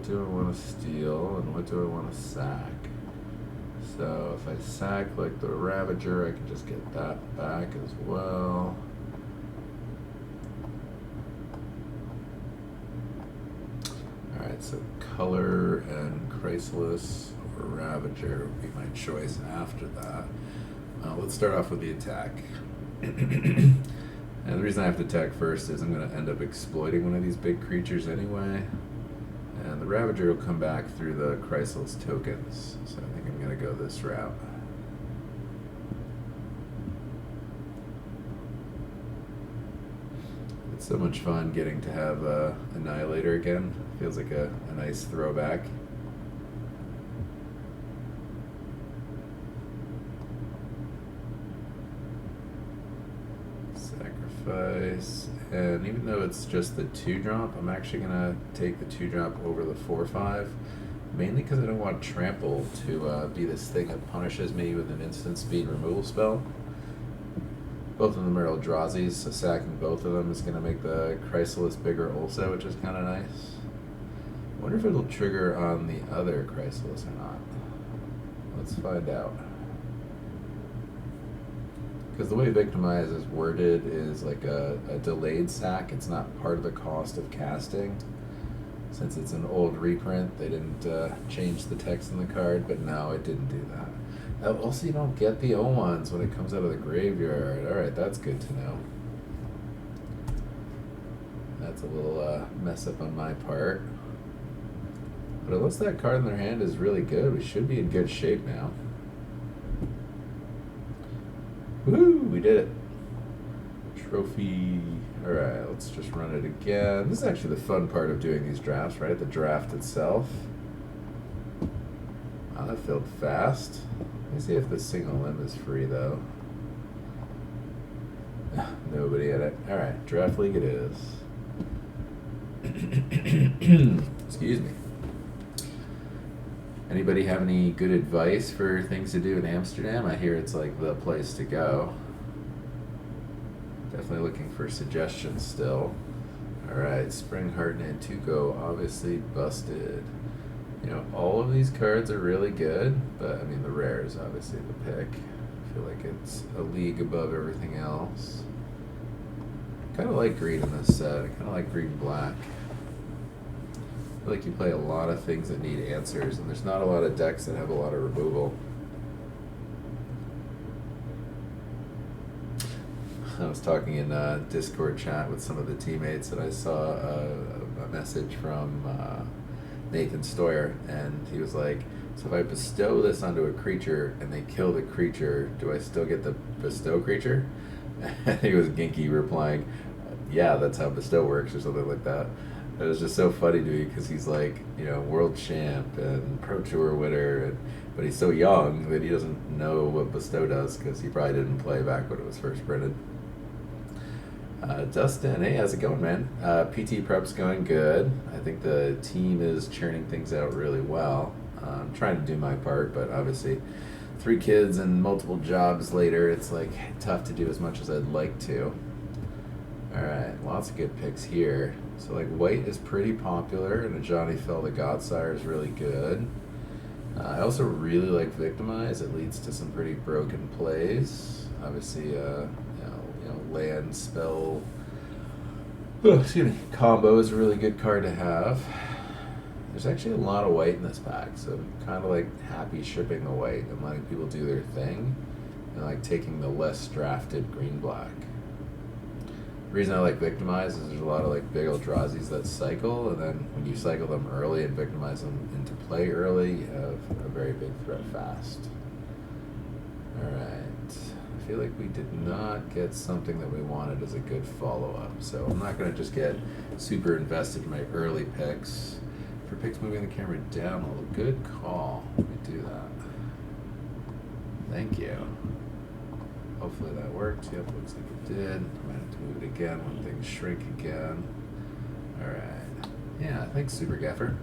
do I want to steal and what do I want to sack? So if I sack like the Ravager, I can just get that back as well. Alright, so color and Chrysalis or Ravager would be my choice after that. Let's start off with the attack. And the reason I have to attack first is I'm going to end up exploiting one of these big creatures anyway. And the Ravager will come back through the Chrysalis tokens. So I think I'm going to go this route. It's so much fun getting to have Annihilator again. Feels like a nice throwback. Sacrifice. And even though it's just the 2-drop, I'm actually going to take the 2-drop over the 4/5. Mainly because I don't want Trample to be this thing that punishes me with an instant speed removal spell. Both of them are Eldrazi's, so sacking both of them is going to make the Chrysalis bigger also, which is kind of nice. I wonder if it'll trigger on the other Chrysalis or not. Let's find out. Because the way Victimize is worded is like a delayed sack. It's not part of the cost of casting. Since it's an old reprint, they didn't change the text in the card, but no, it didn't do that. Also, you don't get the O-Ones when it comes out of the graveyard. Alright, that's good to know. That's a little mess up on my part. But unless that card in their hand is really good, we should be in good shape now. Woo! We did it. Trophy. Alright, let's just run it again. This is actually the fun part of doing these drafts, right? The draft itself. Wow, that filled fast. Let me see if the single limb is free, though. Nobody in it. Alright, Draft League it is. Excuse me. Anybody have any good advice for things to do in Amsterdam? I hear it's like the place to go. Definitely looking for suggestions still. Alright, Spring Hardened and Tuco obviously busted. You know, all of these cards are really good, but I mean the rare is obviously the pick. I feel like it's a league above everything else. I kind of like green in this set. I kind of like green black. I feel like you play a lot of things that need answers, and there's not a lot of decks that have a lot of removal. I was talking in Discord chat with some of the teammates, and I saw a message from Nathan Stoyer, and he was like, so if I bestow this onto a creature and they kill the creature, do I still get the bestow creature? I think it was Ginky replying, yeah, that's how bestow works, or something like that. It was just so funny to me because he's like, you know, world champ and pro tour winner, but he's so young that he doesn't know what bestow does because he probably didn't play back when it was first printed. Dustin, hey, how's it going, man? PT prep's going good. I think the team is churning things out really well. I'm trying to do my part, but obviously 3 kids and multiple jobs later, it's like tough to do as much as I'd like to. Alright, lots of good picks here. So like white is pretty popular, and a Johnny Fell the Godsire is really good. I also really like Victimize. It leads to some pretty broken plays. Obviously, land spell combo is a really good card to have. There's actually a lot of white in this pack, so I'm kind of like happy shipping the white and letting people do their thing, and like taking the less drafted green black. The reason I like Victimize is there's a lot of like big Eldrazi's that cycle, and then when you cycle them early and Victimize them into play early, you have a very big threat fast. Alright. I feel like we did not get something that we wanted as a good follow-up, so I'm not going to just get super invested in my early picks. For picks moving the camera down a little, good call. Let me do that. Thank you. Hopefully that worked. Yep, looks like it did. I might have to move it again when things shrink again. Alright. Yeah, thanks, Super Gaffer.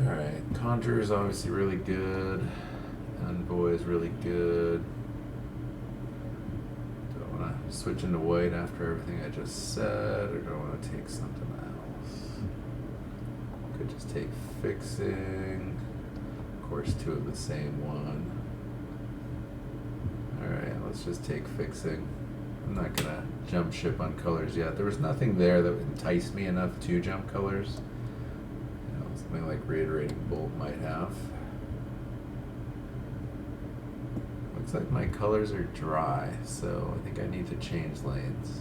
Alright, Conjure is obviously really good. Envoy is really good. Do I want to switch into white after everything I just said, or do I want to take something else? take fixing. Of course, two of the same one. Alright, let's just take fixing. I'm not gonna jump ship on colors yet. There was nothing there that enticed me enough to jump colors. You know, something like Reiterating Bolt might have. Looks like my colors are dry, so I think I need to change lanes.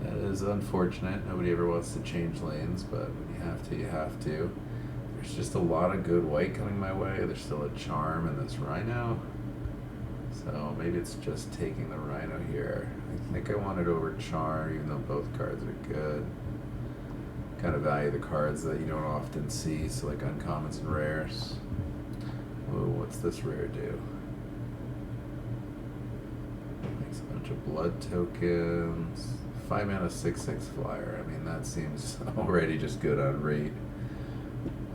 That is unfortunate. Nobody ever wants to change lanes, but when you have to, you have to. There's just a lot of good white coming my way. There's still a charm in this rhino. So maybe it's just taking the rhino here. I think I want it over charm, even though both cards are good. Kind of value the cards that you don't often see, so like uncommons and rares. Whoa, what's this rare do? Makes a bunch of blood tokens. 5 mana 6/6 flyer. I mean, that seems already just good on rate.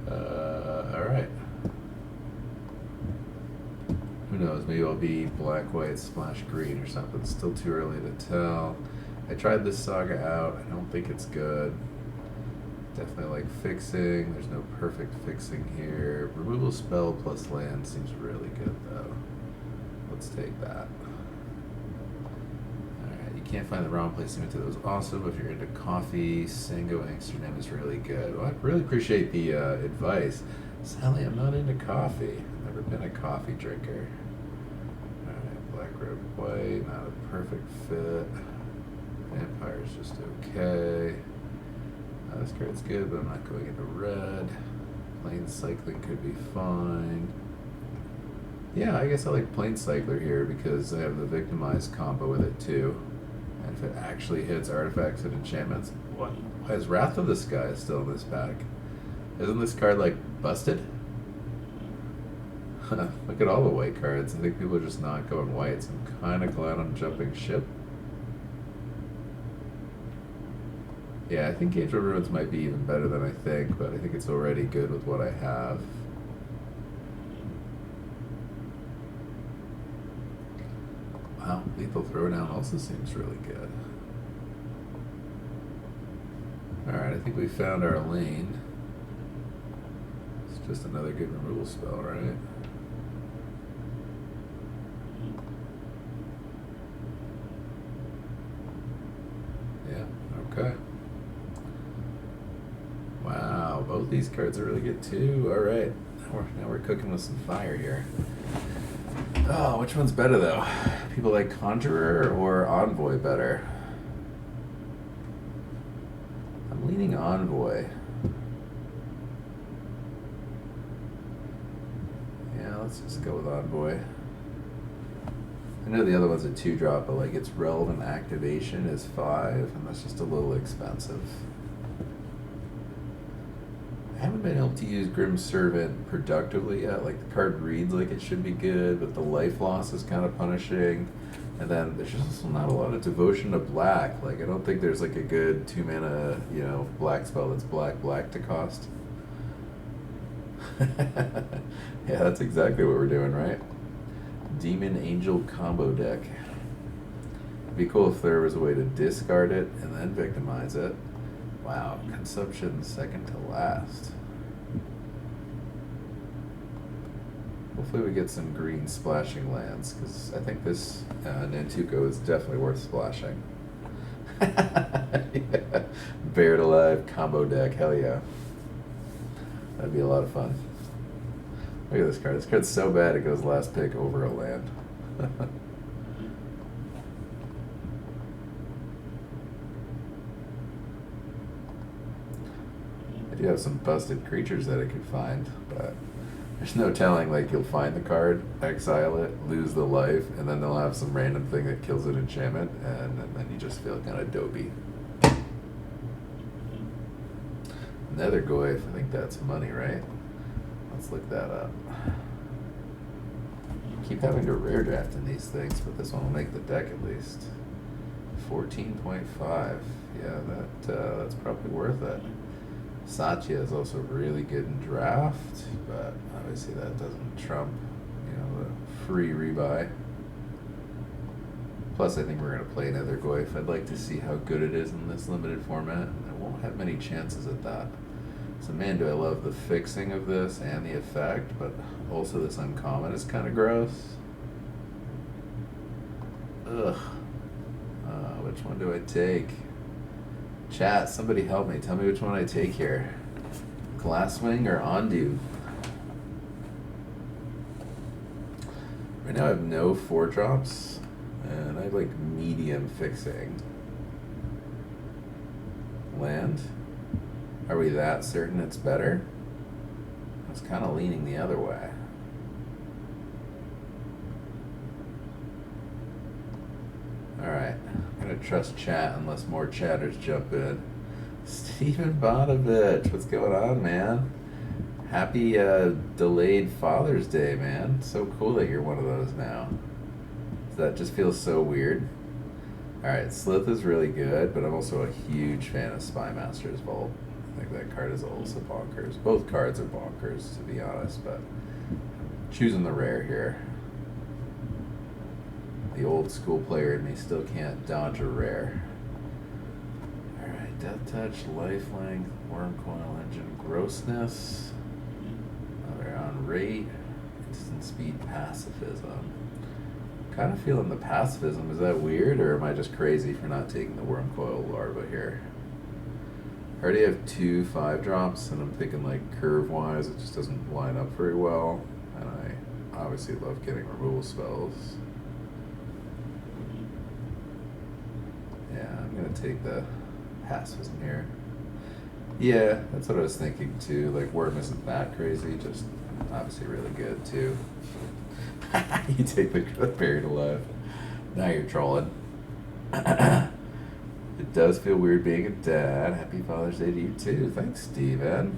Alright. Who knows? Maybe I'll be black, white, splash green or something. Still too early to tell. I tried this saga out. I don't think it's good. Definitely like fixing. There's no perfect fixing here. Removal spell plus land seems really good though. Let's take that. Alright, you can't find the wrong place to move to those. Also, if you're into coffee, Sango Amsterdam is really good. Well, I really appreciate the advice. Sally, I'm not into coffee. Never been a coffee drinker. Alright, black, red, white, not a perfect fit. Vampire's just okay. This card's good, but I'm not going into red. Plane cycling could be fine. Yeah, I guess I like Plane Cycler here because I have the Victimized combo with it too. And if it actually hits artifacts and enchantments, why is Wrath of the Sky still in this pack? Isn't this card like busted? Look at all the white cards. I think people are just not going white, so I'm kind of glad I'm jumping ship. Yeah, I think Angel Ruins might be even better than I think, but I think it's already good with what I have. Wow, Lethal Throwdown also seems really good. Alright, I think we found our lane. It's just another good removal spell, right? Yeah, okay. Wow, both these cards are really good too. Alright, now we're cooking with some fire here. Oh, which one's better though? People like Conjurer or Envoy better? I'm leaning Envoy. Yeah, let's just go with Envoy. I know the other one's a 2-drop, but like its relevant activation is 5, and that's just a little expensive. I haven't been able to use Grim Servant productively yet. Like the card reads like it should be good, but the life loss is kind of punishing. And then there's just also not a lot of devotion to black. Like I don't think there's like a good 2 mana, you know, black spell that's black to cost. Yeah, that's exactly what we're doing, right? Demon Angel combo deck. It'd be cool if there was a way to discard it and then victimize it. Wow, consumption second to last. Hopefully we get some green splashing lands, because I think this Nantuko is definitely worth splashing. Yeah. Buried Alive combo deck, hell yeah. That'd be a lot of fun. Look at this card. This card's so bad it goes last pick over a land. I do have some busted creatures that I could find, but there's no telling. Like you'll find the card, exile it, lose the life, and then they'll have some random thing that kills an enchantment, and then you just feel kind of dopey. Nether Goyf, I think that's money, right? Let's look that up. Keep having to rare draft in these things, but this one will make the deck at least. 14.5. Yeah, that's probably worth it. Satya is also really good in draft, but obviously that doesn't trump, you know, the free rebuy. Plus, I think we're going to play Nether Goyf. I'd like to see how good it is in this limited format. I won't have many chances at that. So man, do I love the fixing of this and the effect, but also this uncommon is kind of gross. Ugh. Which one do I take? Chat, somebody help me. Tell me which one I take here. Glasswing or Ondu? Right now I have no 4-drops, and I have like medium fixing. Land? Are we that certain it's better? I was kind of leaning the other way. Alright, I'm going to trust chat unless more chatters jump in. Stephen Bonovich, what's going on, man? Happy delayed Father's Day, man. So cool that you're one of those now. That just feels so weird. Alright, Slith is really good, but I'm also a huge fan of Spymaster's Vault. I think that card is also bonkers. Both cards are bonkers, to be honest, but choosing the rare here. The old school player in me still can't dodge a rare. Alright, Death Touch, Life Length, Worm Coil Engine, Grossness. Another on rate, Instant Speed, Pacifism. Kind of feeling the pacifism. Is that weird, or am I just crazy for not taking the Worm Coil Larva here? I already have 2 5-drops, and I'm thinking like curve-wise, it just doesn't line up very well. And I obviously love getting removal spells. Yeah, I'm gonna take the pacifism here. Yeah, that's what I was thinking too. Like Worm isn't that crazy, just obviously really good too. You take the buried alive. Now you're trolling. It does feel weird being a dad. Happy Father's Day to you too. Thanks, Steven.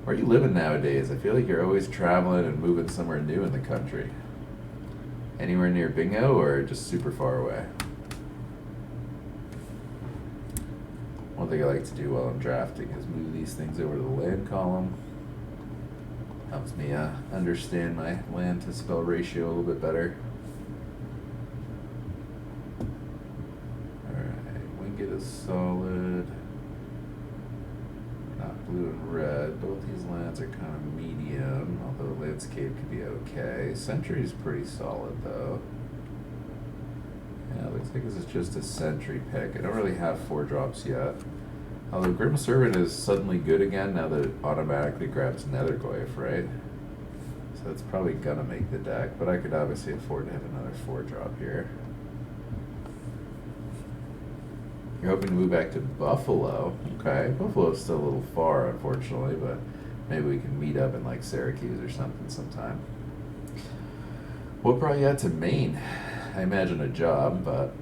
Where are you living nowadays? I feel like you're always traveling and moving somewhere new in the country. Anywhere near Bingo or just super far away? One thing I like to do while I'm drafting is move these things over to the land column. Helps me understand my land to spell ratio a little bit better. Alright, Winged is solid. Not blue and red. Both these lands are kind of medium, although landscape could be okay. Sentry's pretty solid though. Yeah, it looks like this is just a sentry pick. I don't really have 4-drops yet. Although Grim Servant is suddenly good again now that it automatically grabs Netherglyph, right? So that's probably gonna make the deck, but I could obviously afford to have another 4-drop here. You're hoping to move back to Buffalo. Okay, Buffalo's still a little far, unfortunately, but maybe we can meet up in like Syracuse or something sometime. What brought you out to Maine? I imagine a job, but...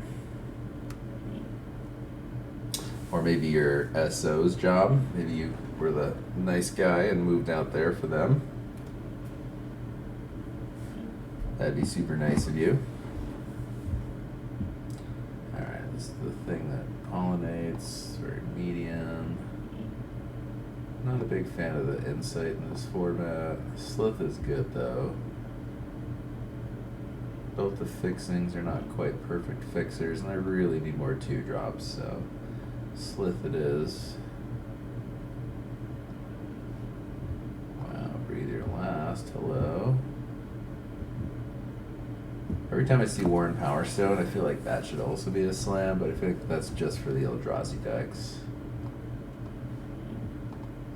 Or maybe your SO's job. Maybe you were the nice guy and moved out there for them. That'd be super nice of you. Alright, this is the thing that pollinates. Very medium. Not a big fan of the insight in this format. Slith is good though. Both the fixings are not quite perfect fixers, and I really need more 2-drops, so Slith it is. Wow, breathe your last. Hello. Every time I see Warren Power Stone, I feel like that should also be a slam, but I think that's just for the Eldrazi decks.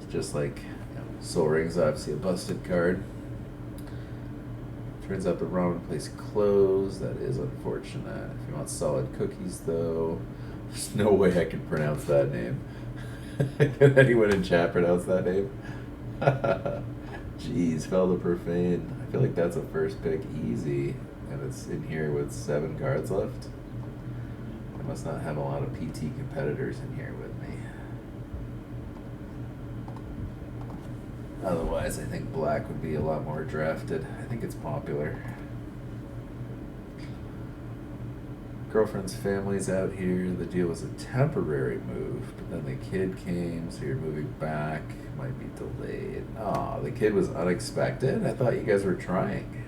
It's just like, Soul Ring's obviously a busted card. Turns out the wrong place closed. That is unfortunate. If you want solid cookies, though, there's no way I can pronounce that name. Can anyone in chat pronounce that name? Jeez, Felda Profane. I feel like that's a first pick easy, and it's in here with 7 cards left. I must not have a lot of PT competitors in here with me. Otherwise, I think black would be a lot more drafted. I think it's popular. Girlfriend's family's out here. The deal was a temporary move, but then the kid came, so you're moving back. Might be delayed. Aw, the kid was unexpected? I thought you guys were trying.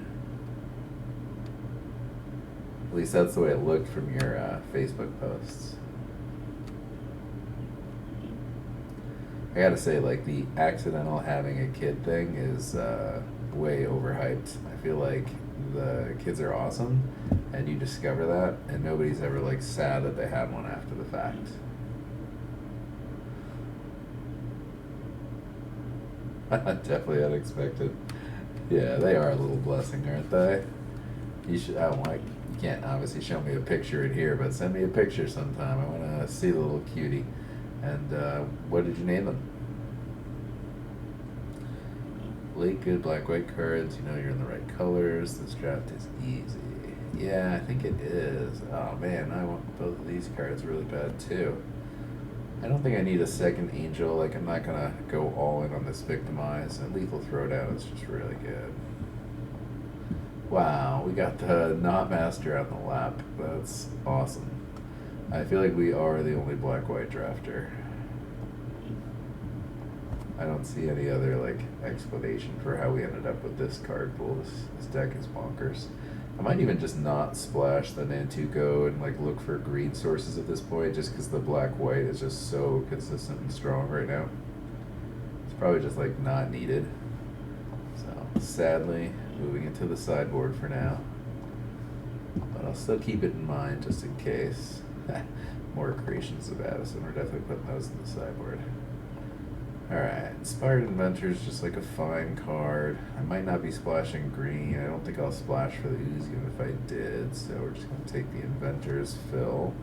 At least that's the way it looked from your Facebook posts. I gotta say, like, the accidental having a kid thing is way overhyped. I feel like the kids are awesome, and you discover that, and nobody's ever, like, sad that they had one after the fact. Definitely unexpected. Yeah, they are a little blessing, aren't they? You should. I don't like. You can't obviously show me a picture in here, but send me a picture sometime. I want to see the little cutie. And what did you name them? Late good black white cards. You know you're in the right colors. This draft is easy. Yeah, I think it is. Oh man, I want both of these cards really bad too. I don't think I need a second angel. Like, I'm not gonna go all in on this victimize. And lethal throwdown is just really good. Wow, we got the Knot Master on the lap. That's awesome. I feel like we are the only black-white drafter. I don't see any other, like, explanation for how we ended up with this card pool. This deck is bonkers. I might even just not splash the Nantuko and, like, look for green sources at this point, just because the black-white is just so consistent and strong right now. It's probably just, like, not needed. So, sadly, moving into the sideboard for now. But I'll still keep it in mind just in case. More Creations of Addison. We're definitely putting those in the sideboard. Alright, Inspired Inventor is just like a fine card. I might not be splashing green. I don't think I'll splash for the ooze even if I did. So we're just going to take the Inventor's fill.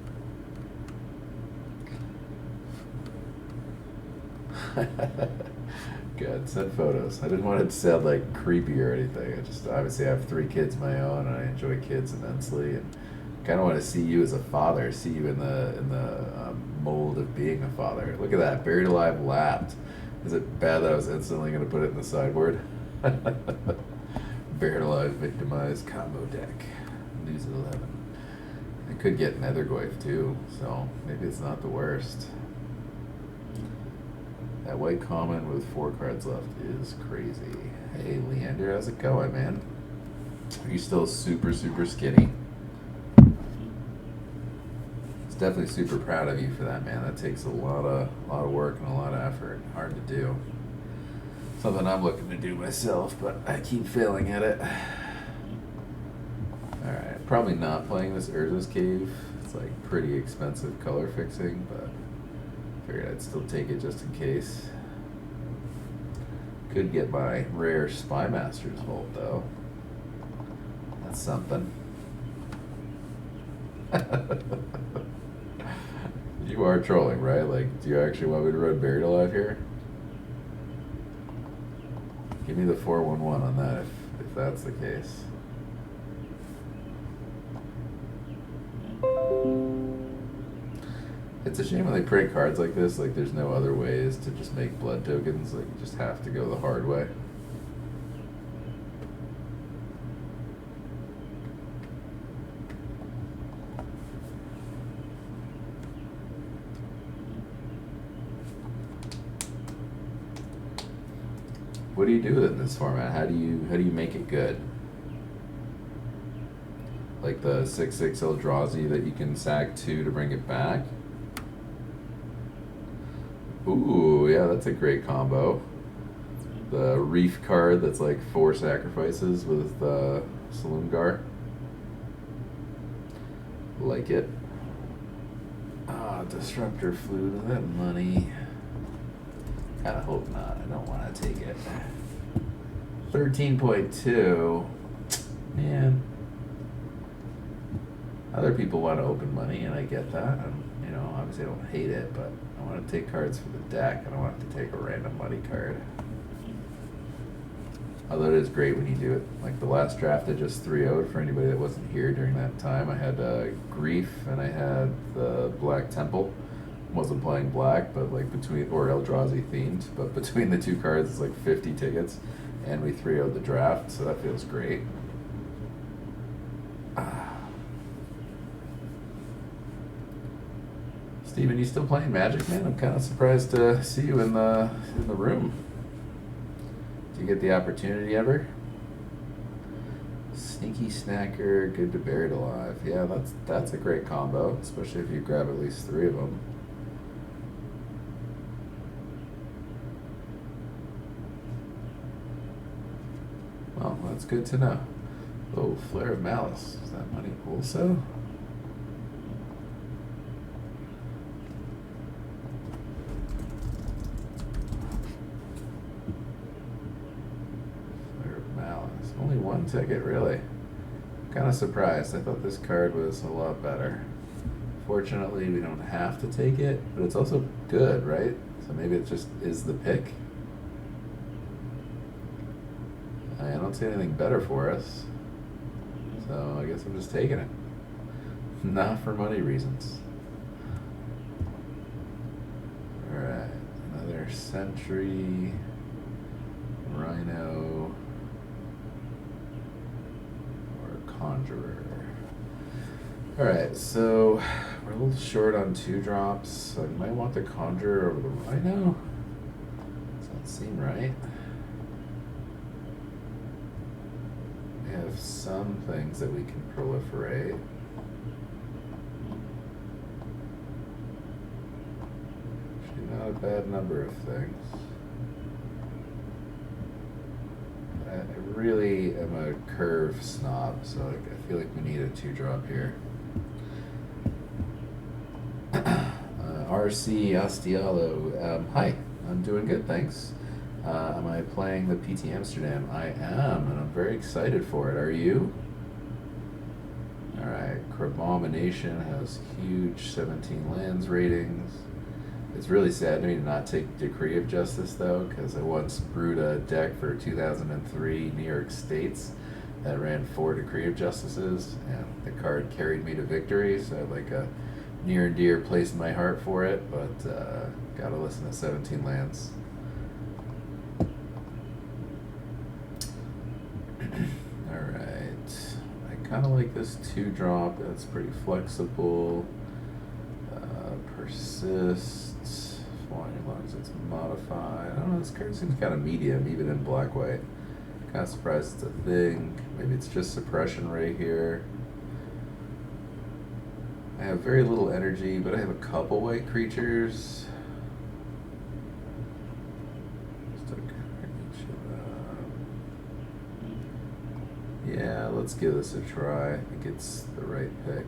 Good. Send photos. I didn't want it to sound like creepy or anything. I just obviously have 3 kids of my own, and I enjoy kids immensely. And kind of want to see you as a father. See you in the mold of being a father. Look at that, Buried Alive Lapped. Is it bad that I was instantly going to put it in the sideboard? Buried Alive Victimized combo deck. Lose 11. I could get Nethergoyf too, so maybe it's not the worst. That white common with 4 cards left is crazy. Hey, Leander, how's it going, man? Are you still super, super skinny? Definitely super proud of you for that, man. That takes a lot of work and a lot of effort. Hard to do. Something I'm looking to do myself, but I keep failing at it. Alright, probably not playing this Urza's Cave. It's like pretty expensive color fixing, but figured I'd still take it just in case. Could get my rare Spy Master's Vault though. That's something. You are trolling, right? Like, do you actually want me to run Buried Alive here? Give me the 4/1/1 on that if that's the case. It's a shame when they print cards like this, like there's no other ways to just make blood tokens, like you just have to go the hard way. What do you do with it in this format? How do you make it good? Like the 6/6 Eldrazi that you can sack 2 to bring it back? Ooh, yeah, that's a great combo. The Reef card that's like 4 sacrifices with Saloongar. Like it. Ah, Disruptor Flute, that money. Kinda hope not. I don't want to take it. 13.2. Man. Other people want to open money, and I get that. You know, obviously I don't hate it, but I want to take cards for the deck. I don't want to take a random money card. Although it is great when you do it. Like the last draft I just 3-0'd for anybody that wasn't here during that time. I had Grief, and I had the Black Temple. Wasn't playing black, but like or Eldrazi themed, but between the 2 cards it's like 50 tickets, and we 3-0'd the draft, so that feels great. Steven, you still playing Magic, man? I'm kind of surprised to see you in the room. Do you get the opportunity ever? Sneaky Snacker, good to Buried Alive. Yeah, that's a great combo, especially if you grab at least 3 of them. Well, that's good to know. Oh, Flare of Malice. Is that money also? Flare of Malice. Only one ticket, really. Kind of surprised. I thought this card was a lot better. Fortunately, we don't have to take it, but it's also good, right? So maybe it just is the pick. I don't see anything better for us. So I guess I'm just taking it. Not for money reasons. Alright, another Sentry, Rhino, or Conjurer. Alright, so we're a little short on 2 drops, so I might want the Conjurer over the Rhino. Does that seem right? We have some things that we can proliferate. Actually, not a bad number of things. I really am a curve snob, so I feel like we need a 2-drop here. RC Astialo, hi, I'm doing good, thanks. Am I playing the PT Amsterdam? I am, and I'm very excited for it. Are you? Alright, Crabomination has huge 17 lands ratings. It's really sad to me to not take Decree of Justice, though, because I once brewed a deck for 2003 New York States that ran 4 Decree of Justices, and the card carried me to victory, so I had like a near and dear place in my heart for it, but gotta listen to 17 lands. Alright, I kind of like this 2-drop, that's pretty flexible. Persist, flying as long as it's modified. I don't know, this card seems kind of medium, even in black-white. Kind of surprised it's a thing. Maybe it's just suppression right here. I have very little energy, but I have a couple white creatures. Yeah, let's give this a try. I think it's the right pick.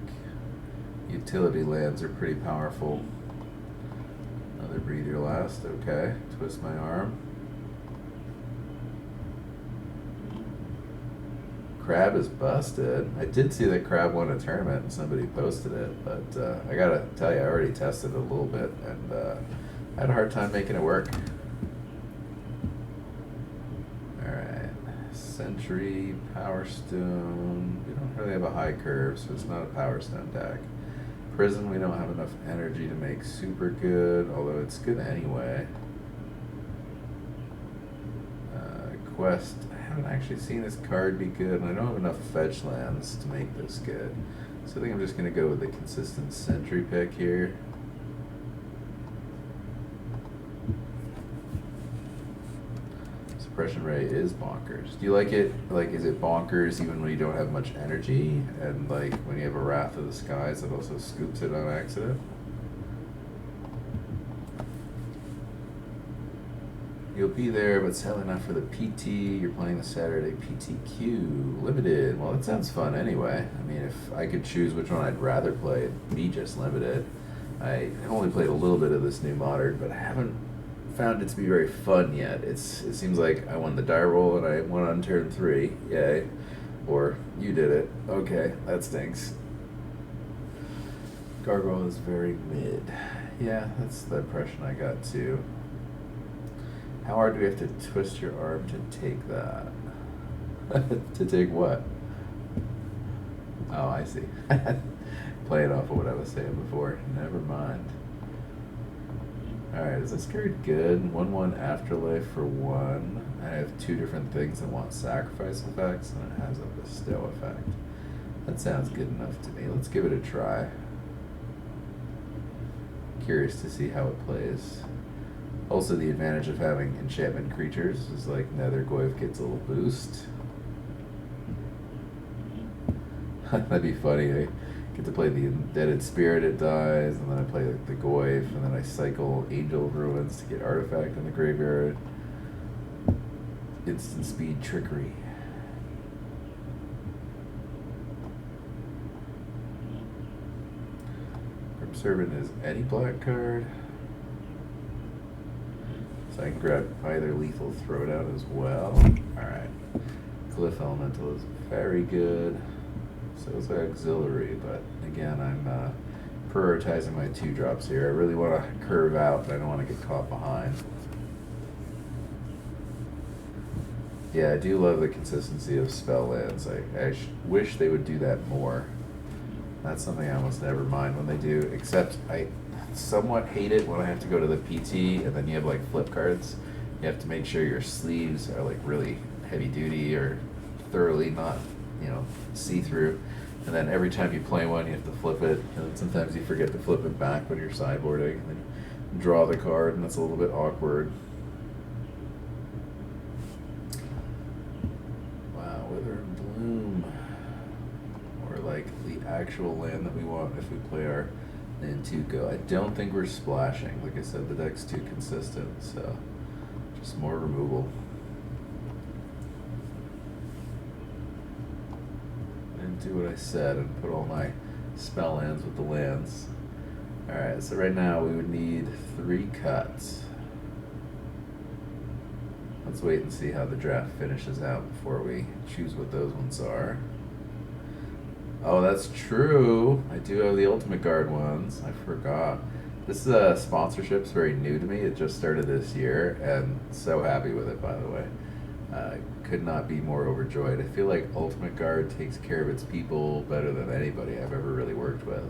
Utility lands are pretty powerful. Another Breathe Your Last, okay. Twist my arm. Crab is busted. I did see that Crab won a tournament and somebody posted it, but I gotta tell you, I already tested it a little bit and I had a hard time making it work. Alright, Sentry, Power Stone. We don't really have a high curve, so it's not a Power Stone deck. Prison, we don't have enough energy to make super good, although it's good anyway. Quest, I haven't actually seen this card be good, and I don't have enough fetch lands to make this good. So I think I'm just going to go with the consistent Sentry pick here. Suppression rate is bonkers. Do you like it? Like, is it bonkers even when you don't have much energy? And like when you have a Wrath of the Skies that also scoops it on accident? You'll be there, but sadly not for the PT. You're playing the Saturday PTQ Limited. Well, that sounds fun anyway. I mean, if I could choose which one I'd rather play, it'd be just Limited. I only played a little bit of this new Modern, but I haven't found it to be very fun yet. It seems like I won the die roll and I won on turn 3. Yay. Or you did it. Okay, that stinks. Gargoyle is very mid. Yeah, that's the impression I got too. How hard do we have to twist your arm to take that? To take what? Oh, I see. Playing off of what I was saying before. Never mind. Alright, is this card good? 1/1 Afterlife for 1. I have 2 different things that want sacrifice effects, and it has a bestow effect. That sounds good enough to me. Let's give it a try. Curious to see how it plays. Also, the advantage of having enchantment creatures is like Nether Goyf gets a little boost. That'd be funny. I get to play the Indebted Spirit, it dies, and then I play the Goyf, and then I cycle Angel of Ruins to get Artifact in the graveyard. Instant speed trickery. Servant is any black card. So I can grab either lethal throwdown as well. Alright. Glyph Elemental is very good. So is Auxiliary, but again, I'm prioritizing my 2-drops here. I really want to curve out, but I don't want to get caught behind. Yeah, I do love the consistency of spell lands. I wish they would do that more. That's something I almost never mind when they do, except I somewhat hate it when I have to go to the PT and then you have like flip cards. You have to make sure your sleeves are like really heavy duty or thoroughly not, see-through. And then every time you play one, you have to flip it, and sometimes you forget to flip it back when you're sideboarding, and then you draw the card, and that's a little bit awkward. Wow, Wither and Bloom. Or like the actual land that we want if we play our Nantuko. I don't think we're splashing. Like I said, the deck's too consistent, so just more removal. Do what I said and put all my spell lands with the lands. Alright, so right now we would need 3 cuts. Let's wait and see how the draft finishes out before we choose what those ones are. Oh, that's true. I do have the Ultimate Guard ones. I forgot. This sponsorship's very new to me. It just started this year, and so happy with it, by the way. Could not be more overjoyed. I feel like Ultimate Guard takes care of its people better than anybody I've ever really worked with.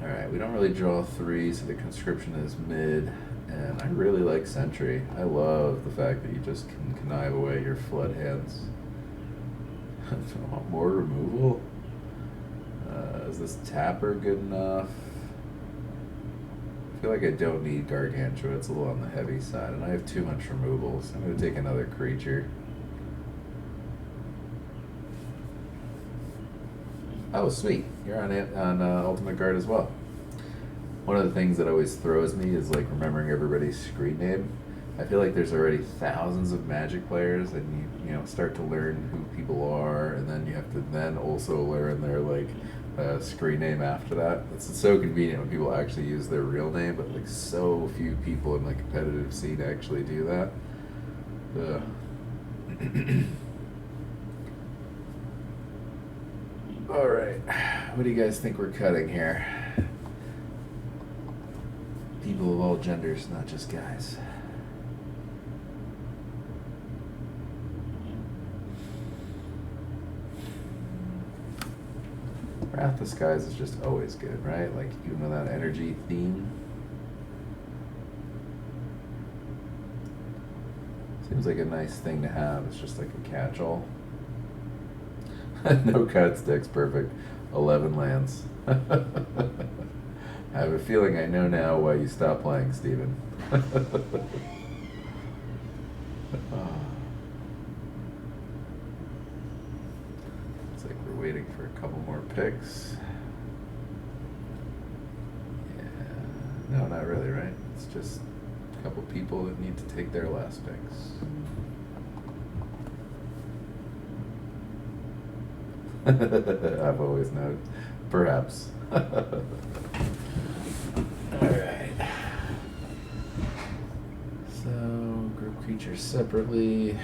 Alright, we don't really draw 3, so the conscription is mid, and I really like Sentry. I love the fact that you just can connive away your flood hands. More removal? Is this Tapper good enough? I feel like I don't need Gargantua. It's a little on the heavy side, and I have too much removal, so I'm going to take another creature. Oh, sweet. You're on Ultimate Guard as well. One of the things that always throws me is like remembering everybody's screen name. I feel like there's already thousands of Magic players, and you start to learn who people are, and then you have to then also learn their like screen name after that. It's so convenient when people actually use their real name, but like so few people in the competitive scene actually do that. Ugh. All right, what do you guys think we're cutting here? People of all genders, not just guys. Wrath the Skies is just always good, right? Like, even with that energy theme. Seems like a nice thing to have. It's just like a catch-all. No cuts, deck's perfect. 11 lands. I have a feeling I know now why you stopped playing, Steven. It's like we're waiting for a couple more picks. Yeah. No, not really, right? It's just a couple people that need to take their last picks. I've always known. Perhaps. Alright. So, group creatures separately.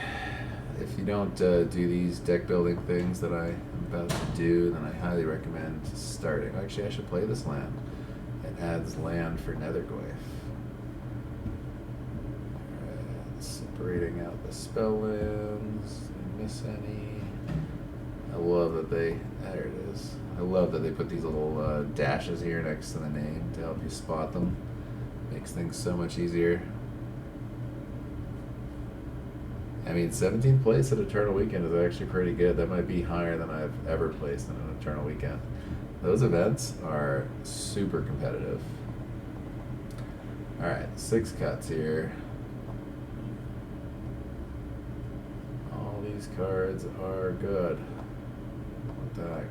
If you don't do these deck building things that I am about to do, then I highly recommend starting. Actually, I should play this land. It adds land for Netherglyph. Alright, separating out the spell lands. Did I miss any? I love that there it is. I love that they put these little dashes here next to the name to help you spot them. Makes things so much easier. I mean, 17th place at Eternal Weekend is actually pretty good. That might be higher than I've ever placed in an Eternal Weekend. Those events are super competitive. Alright, 6 cuts here. All these cards are good. What the heck?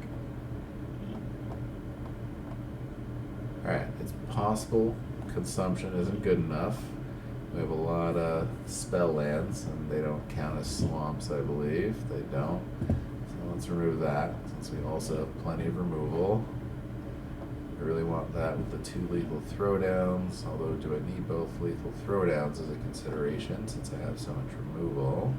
Alright, it's possible consumption isn't good enough. We have a lot of spell lands, and they don't count as swamps, I believe. They don't. So let's remove that, since we also have plenty of removal. really want that with the 2 lethal throwdowns, although do I need both lethal throwdowns as a consideration since I have so much removal?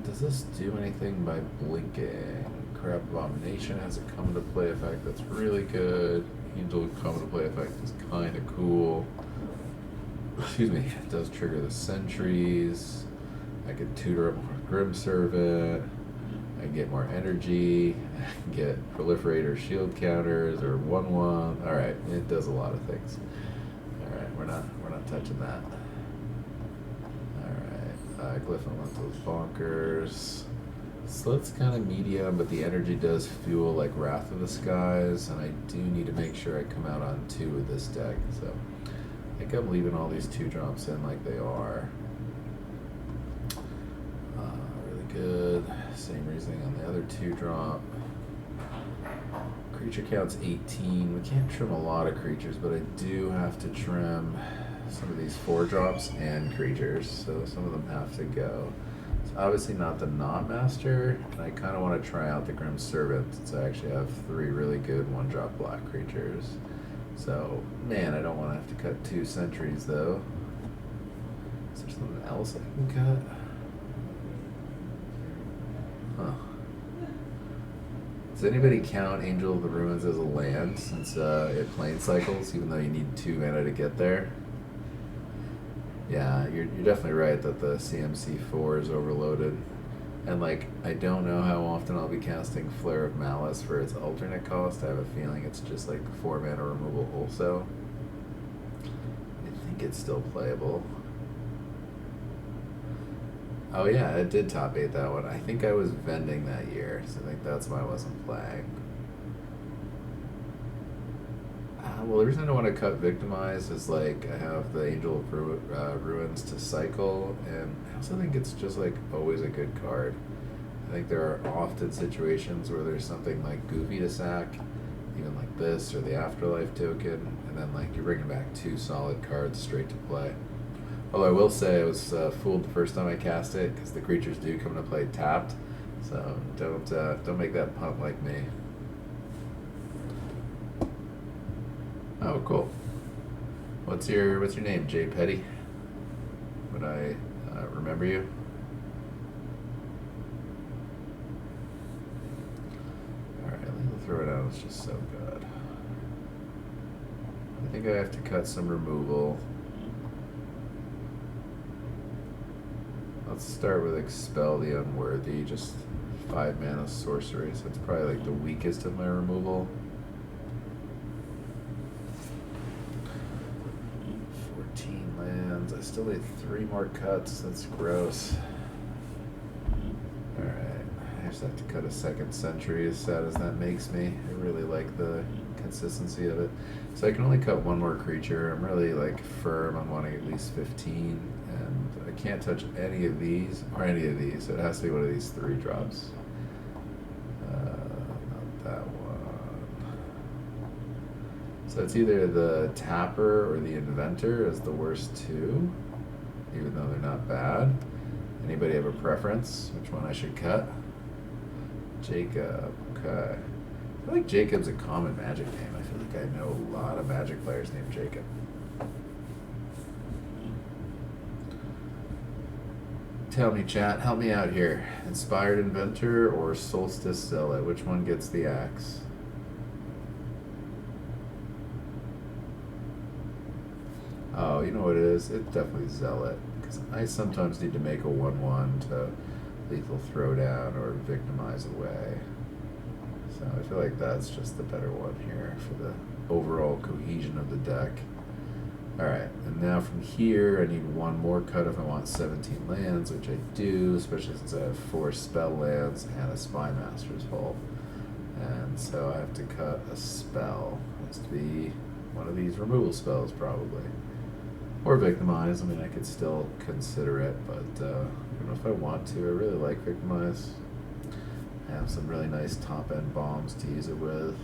Does this do anything by blinking? Crab Abomination has a come into play effect that's really good. Angel come into play effect is kind of cool. Excuse me, it does trigger the sentries. I could tutor up more Grim Servant. I can get more energy. I can get proliferator shield counters or 1/1. All right, it does a lot of things. All right, we're not touching that. All right, Glyph Elemental's bonkers. Slit's kind of medium, but the energy does fuel like Wrath of the Skies, and I do need to make sure I come out on 2 with this deck. So I think I'm leaving all these 2-drops in like they are. Really good. Same reasoning on the other 2-drop. Creature count's 18. We can't trim a lot of creatures, but I do have to trim some of these 4-drops and creatures, so some of them have to go. It's obviously not the Knot Master, and I kind of want to try out the Grim Servant since I actually have 3 really good 1-drop black creatures. So, man, I don't want to have to cut 2 sentries though. Is there something else I can cut? Huh. Does anybody count Angel of the Ruins as a land since it plane cycles, even though you need 2 mana to get there? Yeah, you're definitely right that the CMC4 is overloaded. And like, I don't know how often I'll be casting Flare of Malice for its alternate cost. I have a feeling it's just like 4 mana removal also. I think it's still playable. Oh yeah, it did top 8 that one. I think I was vending that year, so I think that's why I wasn't playing. Well, the reason I don't want to cut Victimize is like I have the Angel of Ruins to cycle, and I also think it's just like always a good card. I think there are often situations where there's something like Goofy to sack, even like this or the Afterlife token, and then like you're bringing back 2 solid cards straight to play. Although I will say I was fooled the first time I cast it because the creatures do come into play tapped, so don't make that punt like me. Oh, cool. What's your name, Jay Petty? Would I remember you? All right, Lethal Throwdown is just so good. I think I have to cut some removal. Let's start with Expel the Unworthy, just 5 mana sorcery, so it's probably like the weakest of my removal. 14 lands. I still need 3 more cuts. That's gross. Alright. I just have to cut a second sentry, as sad as that makes me. I really like the consistency of it. So I can only cut 1 more creature. I'm really like firm on wanting at least 15, and I can't touch any of these or any of these, so it has to be one of these 3 drops. Not that one. So it's either the Tapper or the Inventor as the worst 2, even though they're not bad. Anybody have a preference? Which one I should cut? Jacob. Okay. I feel like Jacob's a common Magic name. I feel like I know a lot of Magic players named Jacob. Tell me, chat. Help me out here. Inspired Inventor or Solstice Zealot? Which one gets the axe? Oh, you know what it is? It's definitely Zealot. Because I sometimes need to make a 1/1 to Lethal Throwdown or Victimize away. So I feel like that's just the better one here for the overall cohesion of the deck. Alright, and now from here I need 1 more cut if I want 17 lands, which I do, especially since I have 4 spell lands and a Spymaster's Vault. And so I have to cut a spell. It has to be one of these removal spells probably. Or Victimize. I mean, I could still consider it, but I don't know if I want to. I really like Victimize. I have some really nice top-end bombs to use it with.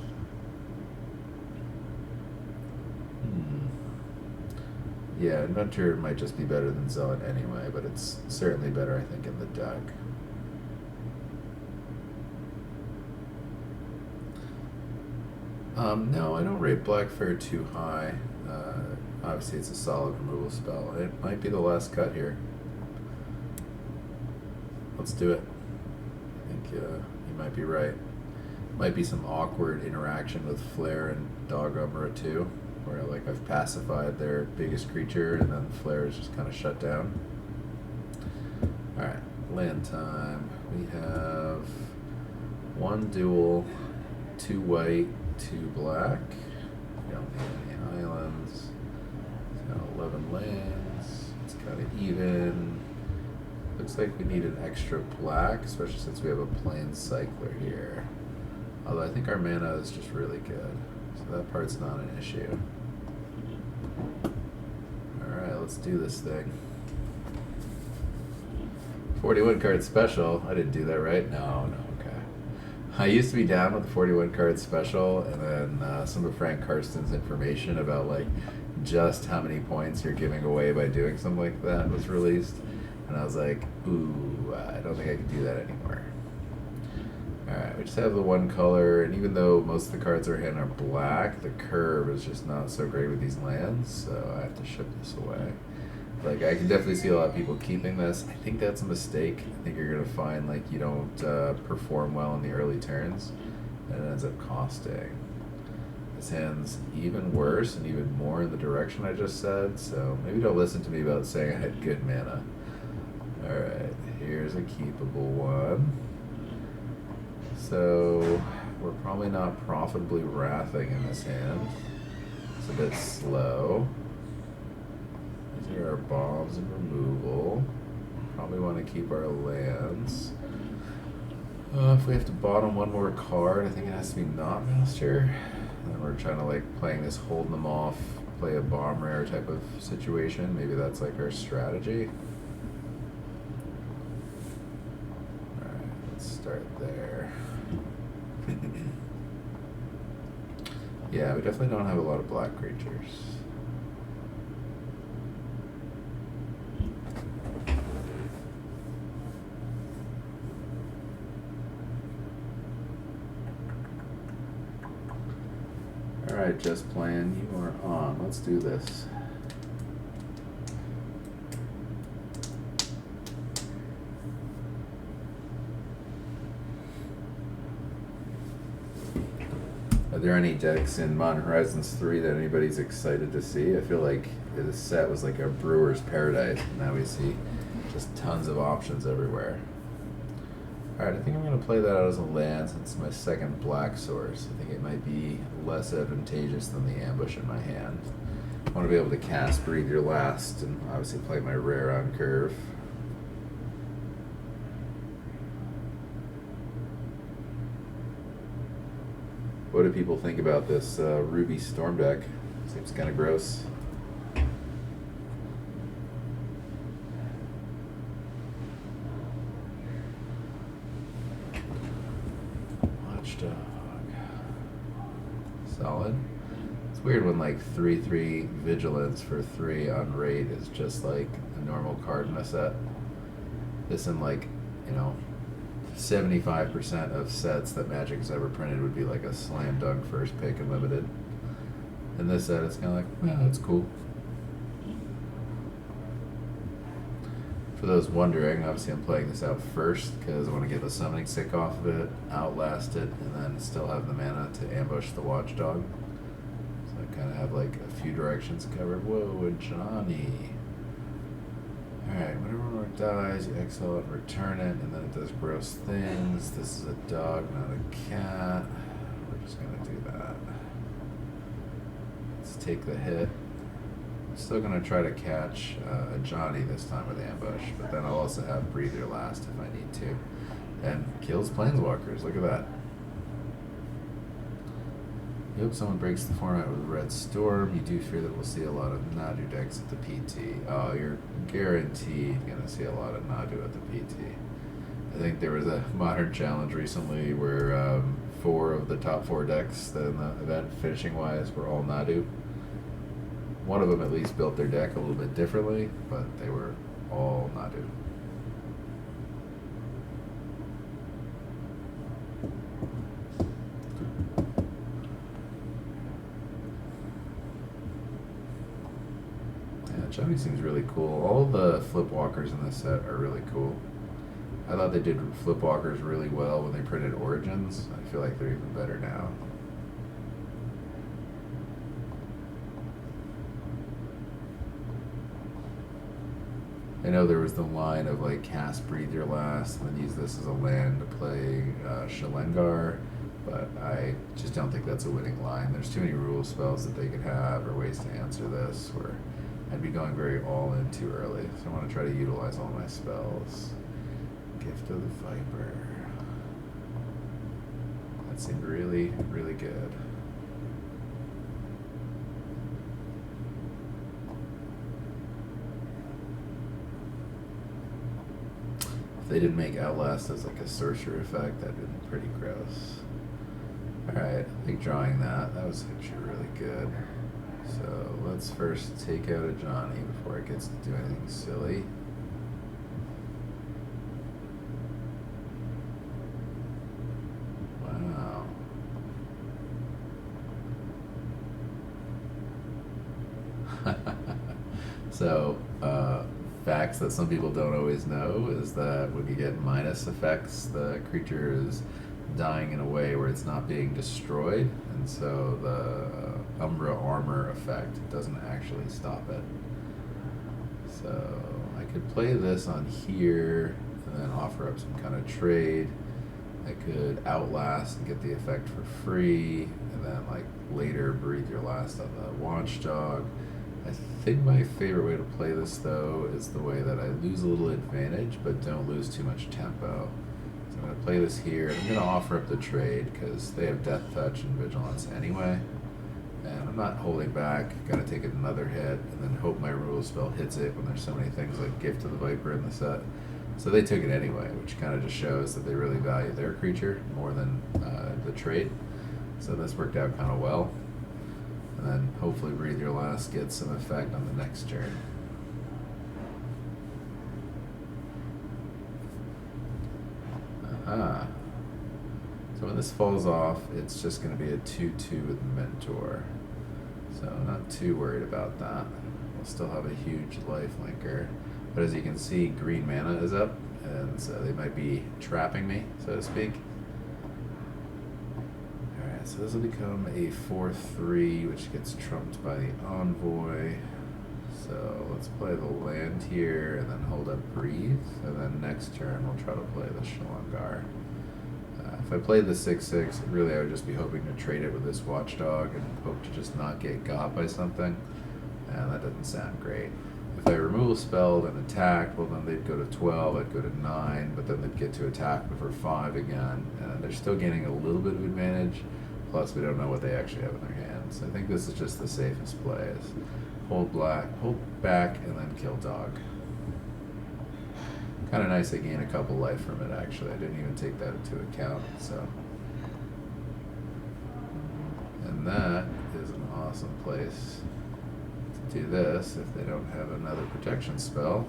Yeah, Inventor might just be better than Zealot anyway, but it's certainly better, I think, in the deck. No, I don't rate Black Fair too high. Obviously, it's a solid removal spell. It might be the last cut here. Let's do it. I think you might be right. Might be some awkward interaction with Flare and Dog Umbra too, where like I've pacified their biggest creature and then Flare is just kind of shut down. Alright, land time. We have 1 dual, 2 white, 2 black. We don't need any islands. It's got 11 lands. It's kind of even. Looks like we need an extra black, especially since we have a plain cycler here. Although I think our mana is just really good, so that part's not an issue. Alright, let's do this thing. 41 card special. I didn't do that right? No, okay. I used to be down with the 41 card special, and then some of Frank Karsten's information about like just how many points you're giving away by doing something like that was released. And I was like, ooh, I don't think I can do that anymore. Alright, we just have the 1 color, and even though most of the cards are in are black, the curve is just not so great with these lands, so I have to ship this away. Like, I can definitely see a lot of people keeping this. I think that's a mistake. I think you're going to find, like, you don't perform well in the early turns, and it ends up costing. This hand's even worse and even more in the direction I just said, so maybe don't listen to me about saying I had good mana. Alright, here's a keepable one. So, we're probably not profitably wrathing in this hand. It's a bit slow. These are our bombs and removal. Probably want to keep our lands. If we have to bottom 1 more card, I think it has to be not Master. And we're trying to like playing this holding them off, play a bomb rare type of situation. Maybe that's like our strategy. Alright, let's start there. Yeah, we definitely don't have a lot of black creatures. Alright, just playing. You are on. Let's do this. Are there any decks in Modern Horizons 3 that anybody's excited to see? I feel like this set was like a brewer's paradise. Now we see just tons of options everywhere. Alright, I think I'm going to play that out as a land since it's my second black source. I think it might be less advantageous than the ambush in my hand. I want to be able to cast Breathe Your Last and obviously play my rare on curve. What do people think about this Ruby Storm deck? Seems kind of gross. Watchdog. Solid. It's weird when like 3/3 Vigilance for 3 on rate is just like a normal card in a set. This in like, you know, 75% of sets that Magic has ever printed would be like a slam dunk first pick and limited. In this set, it's kind of like, well, that's cool. For those wondering, obviously I'm playing this out first because I want to get the summoning sick off of it, outlast it, and then still have the mana to ambush the Watchdog. So I kind of have like a few directions covered. Whoa, and Johnny. Alright, whenever one dies, you exile it and return it, and then it does gross things. This is a dog, not a cat. We're just going to do that. Let's take the hit. I'm still going to try to catch a Johnny this time with ambush, but then I'll also have Breathe Your Last if I need to. And kills Planeswalkers, look at that. I hope someone breaks the format with Red Storm. You do fear that we'll see a lot of Nadu decks at the PT. Oh, you're guaranteed going to see a lot of Nadu at the PT. I think there was a Modern Challenge recently where 4 of the top 4 decks in the event, finishing-wise, were all Nadu. One of them at least built their deck a little bit differently, but they were all Nadu. Johnny seems really cool. All the flip walkers in this set are really cool. I thought they did flip walkers really well when they printed Origins. I feel like they're even better now. I know there was the line of like cast Breathe Your Last and then use this as a land to play Shalengar, but I just don't think that's a winning line. There's too many rule spells that they could have or ways to answer this where I'd be going very all in too early. So I want to try to utilize all my spells. Gift of the Viper. That seemed really, really good. If they didn't make Outlast as like a sorcerer effect, that'd been pretty gross. Alright, I think drawing that was actually really good. So let's first take out a Johnny before it gets to do anything silly. Wow. So, facts that some people don't always know is that when you get minus effects, the creature is dying in a way where it's not being destroyed, and so the Umbra armor effect doesn't actually stop it. So I could play this on here and then offer up some kind of trade. I could Outlast and get the effect for free, and then like later Breathe Your Last on the Watchdog. I think my favorite way to play this though is the way that I lose a little advantage but don't lose too much tempo. So I'm going to play this here. I'm going to offer up the trade because they have Death Touch and Vigilance anyway. And I'm not holding back. Got to take another hit and then hope my rule spell hits it when there's so many things like Gift of the Viper in the set. So they took it anyway, which kind of just shows that they really value their creature more than the trade. So this worked out kind of well. And then hopefully Breathe Your Last gets some effect on the next turn. Aha. So when this falls off, it's just going to be a 2/2 with Mentor. So not too worried about that. We'll still have a huge life linker. But as you can see, green mana is up, and so they might be trapping me, so to speak. Alright, so this will become a 4/3, which gets trumped by the Envoy. So let's play the land here, and then hold up Breathe, and then next turn we'll try to play the Shalengar. If I played the 6/6, really I would just be hoping to trade it with this Watchdog and hope to just not get got by something, and that doesn't sound great. If I removal spelled and attacked, well then they'd go to 12, I'd go to 9, but then they'd get to attack before 5 again, and they're still gaining a little bit of advantage, plus we don't know what they actually have in their hands. I think this is just the safest play, is hold back, and then kill dog. Kind of nice I gain a couple life from it actually, I didn't even take that into account, so. And that is an awesome place do this if they don't have another protection spell.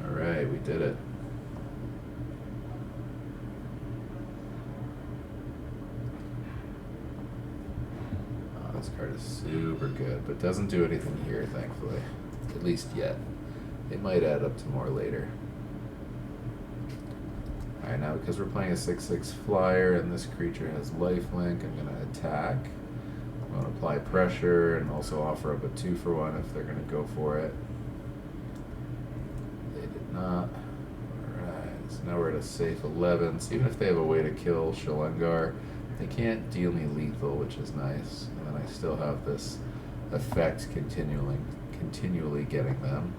Alright, we did it. Oh, this card is super good, but doesn't do anything here, thankfully. At least yet. It might add up to more later. Alright, now because we're playing a 6/6 flyer and this creature has lifelink, I'm going to attack. I'm going to apply pressure and also offer up a 2-for-1 if they're going to go for it. They did not. Alright, so now we're at a safe 11. So even if they have a way to kill Shalengar, they can't deal me lethal, which is nice. And then I still have this effect continually getting them.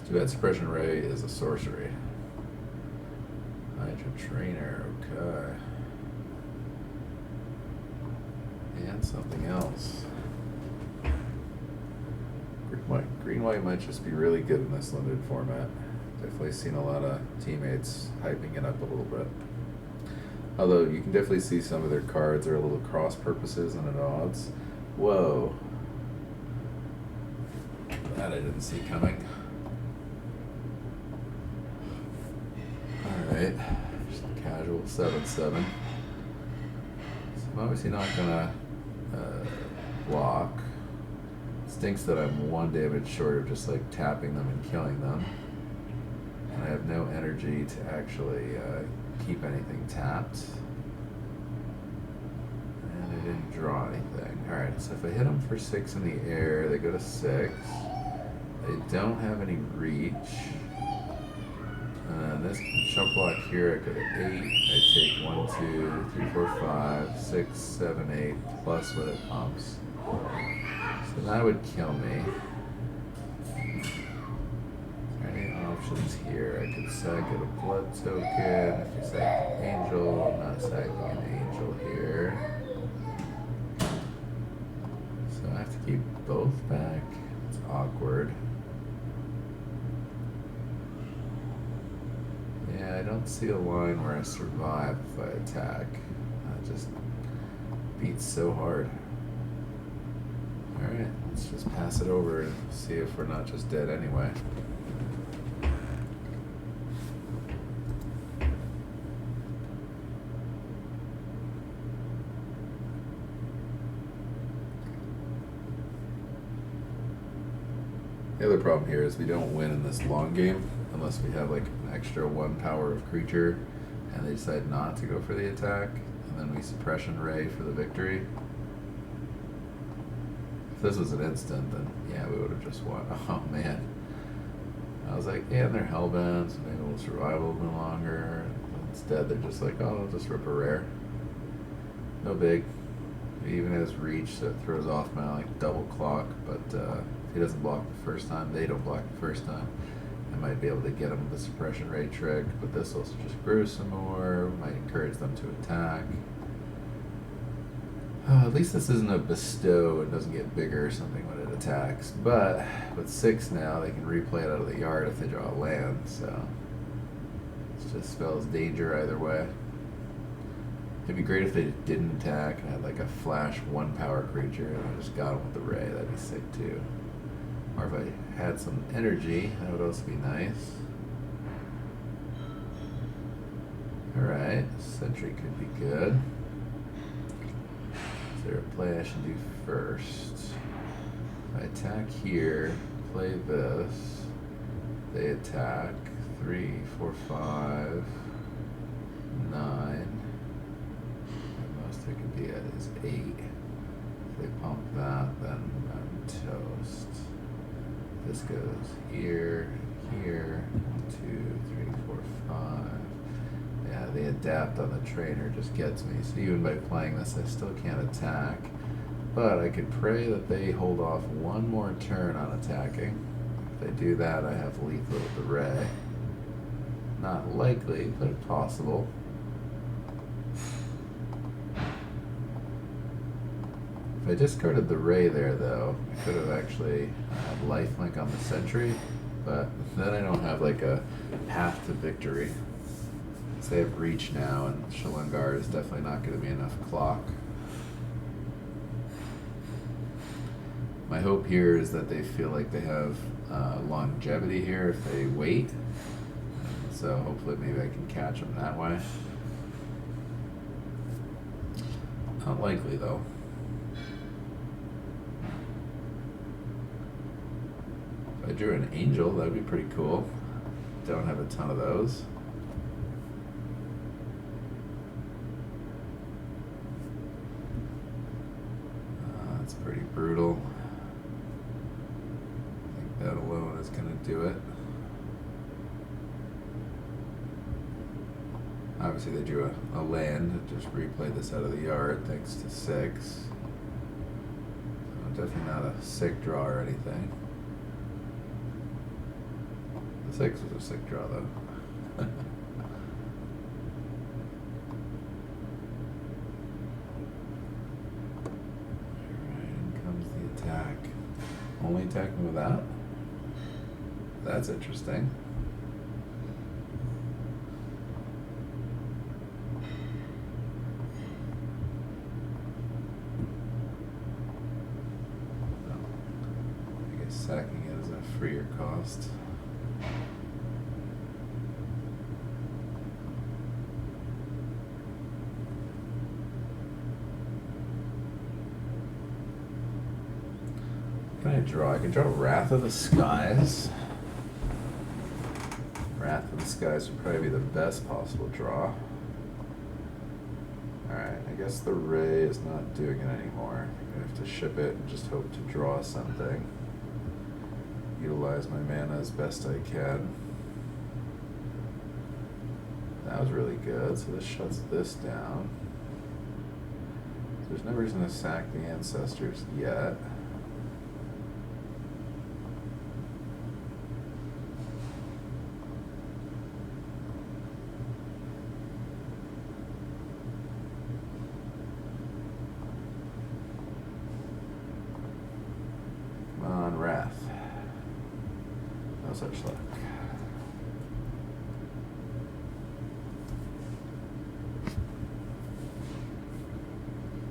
Too bad Suppression Ray is a sorcery. Hydra Trainer, okay. And something else. Green-white might just be really good in this limited format. Definitely seen a lot of teammates hyping it up a little bit. Although you can definitely see some of their cards are a little cross purposes and at odds. Whoa. That I didn't see coming. Alright, just casual 7/7. So I'm obviously not gonna block. Stinks that I'm 1 damage short of just like tapping them and killing them. And I have no energy to actually keep anything tapped. And I didn't draw anything. Alright, so if I hit them for 6 in the air, they go to 6. They don't have any reach. And this jump block here, I go to 8. I take 1, 2, 3, 4, 5, 6, 7, 8, plus what it pumps. So that would kill me. Is there any options here? I could sack it a blood token. I could sack an angel. I'm not sacking an angel here. So I have to keep both back. It's awkward. Yeah, I don't see a line where I survive if I attack. That just beats so hard. Alright, let's just pass it over and see if we're not just dead anyway. The other problem here is we don't win in this long game unless we have like an extra 1 power of creature and they decide not to go for the attack, and then we suppression ray for the victory. If this was an instant, then yeah, we would have just won. Oh man. I was like, yeah, they're hellbent, so maybe we'll survive a little bit longer. Instead, they're just like, oh, I'll just rip a rare. No big. He even has reach, so it throws off my like double clock, but if he doesn't block the first time, they don't block the first time. I might be able to get him with the suppression ray trick, but this also just grows some more, might encourage them to attack. At least this isn't a bestow, it doesn't get bigger or something when it attacks. But with 6 now, they can replay it out of the yard if they draw a land, so it just spells danger either way. It'd be great if they didn't attack and had like a flash 1 power creature and I just got them with the ray, that'd be sick too. Or if I had some energy, that would also be nice. Alright, sentry could be good. Is there a play I should do first? If I attack here, play this, they attack 3, 4, 5, 9. The most I could be at is 8. If they pump that, then I'm toast. This goes here, here, 1, 2, 3, 4, 5. Yeah, the adapt on the trainer just gets me. So even by playing this, I still can't attack. But I could pray that they hold off 1 more turn on attacking. If they do that, I have lethal with the ray. Not likely, but possible. If I discarded the ray there, though, I could have actually had lifelink on the sentry, but then I don't have like a path to victory. So they have reach now, and Shalungar is definitely not going to be enough clock. My hope here is that they feel like they have longevity here if they wait. So hopefully maybe I can catch them that way. Not likely though. If I drew an angel, that would be pretty cool. Don't have a ton of those. That's pretty brutal. I think that alone is going to do it. Obviously they drew a land, just replayed this out of the yard thanks to 6. So definitely not a sick draw or anything. The 6 was a sick draw though. Alright, in comes the attack. Only attacking with that? That's interesting. Sacking it is a freer cost. can I draw? I can draw Wrath of the Skies. Wrath of the Skies would probably be the best possible draw. Alright, I guess the Ray is not doing it anymore. I have to ship it and just hope to draw something. Utilize my mana as best I can. That was really good, so this shuts this down. So there's no reason to sack the Ancestors yet. Come on, Wrath. No such luck.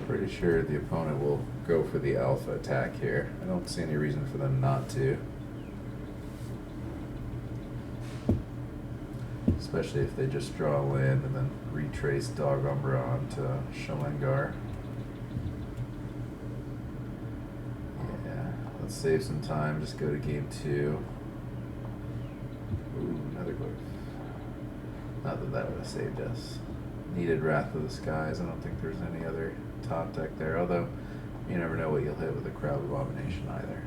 Pretty sure the opponent will go for the alpha attack here. I don't see any reason for them not to. Especially if they just draw a land and then retrace Dog Umbra onto Shalingar. Yeah, let's save some time, just go to game 2. Ooh, another glyph. Not that that would have saved us. Needed Wrath of the Skies. I don't think there's any other top deck there, although you never know what you'll hit with a Crowd Abomination either.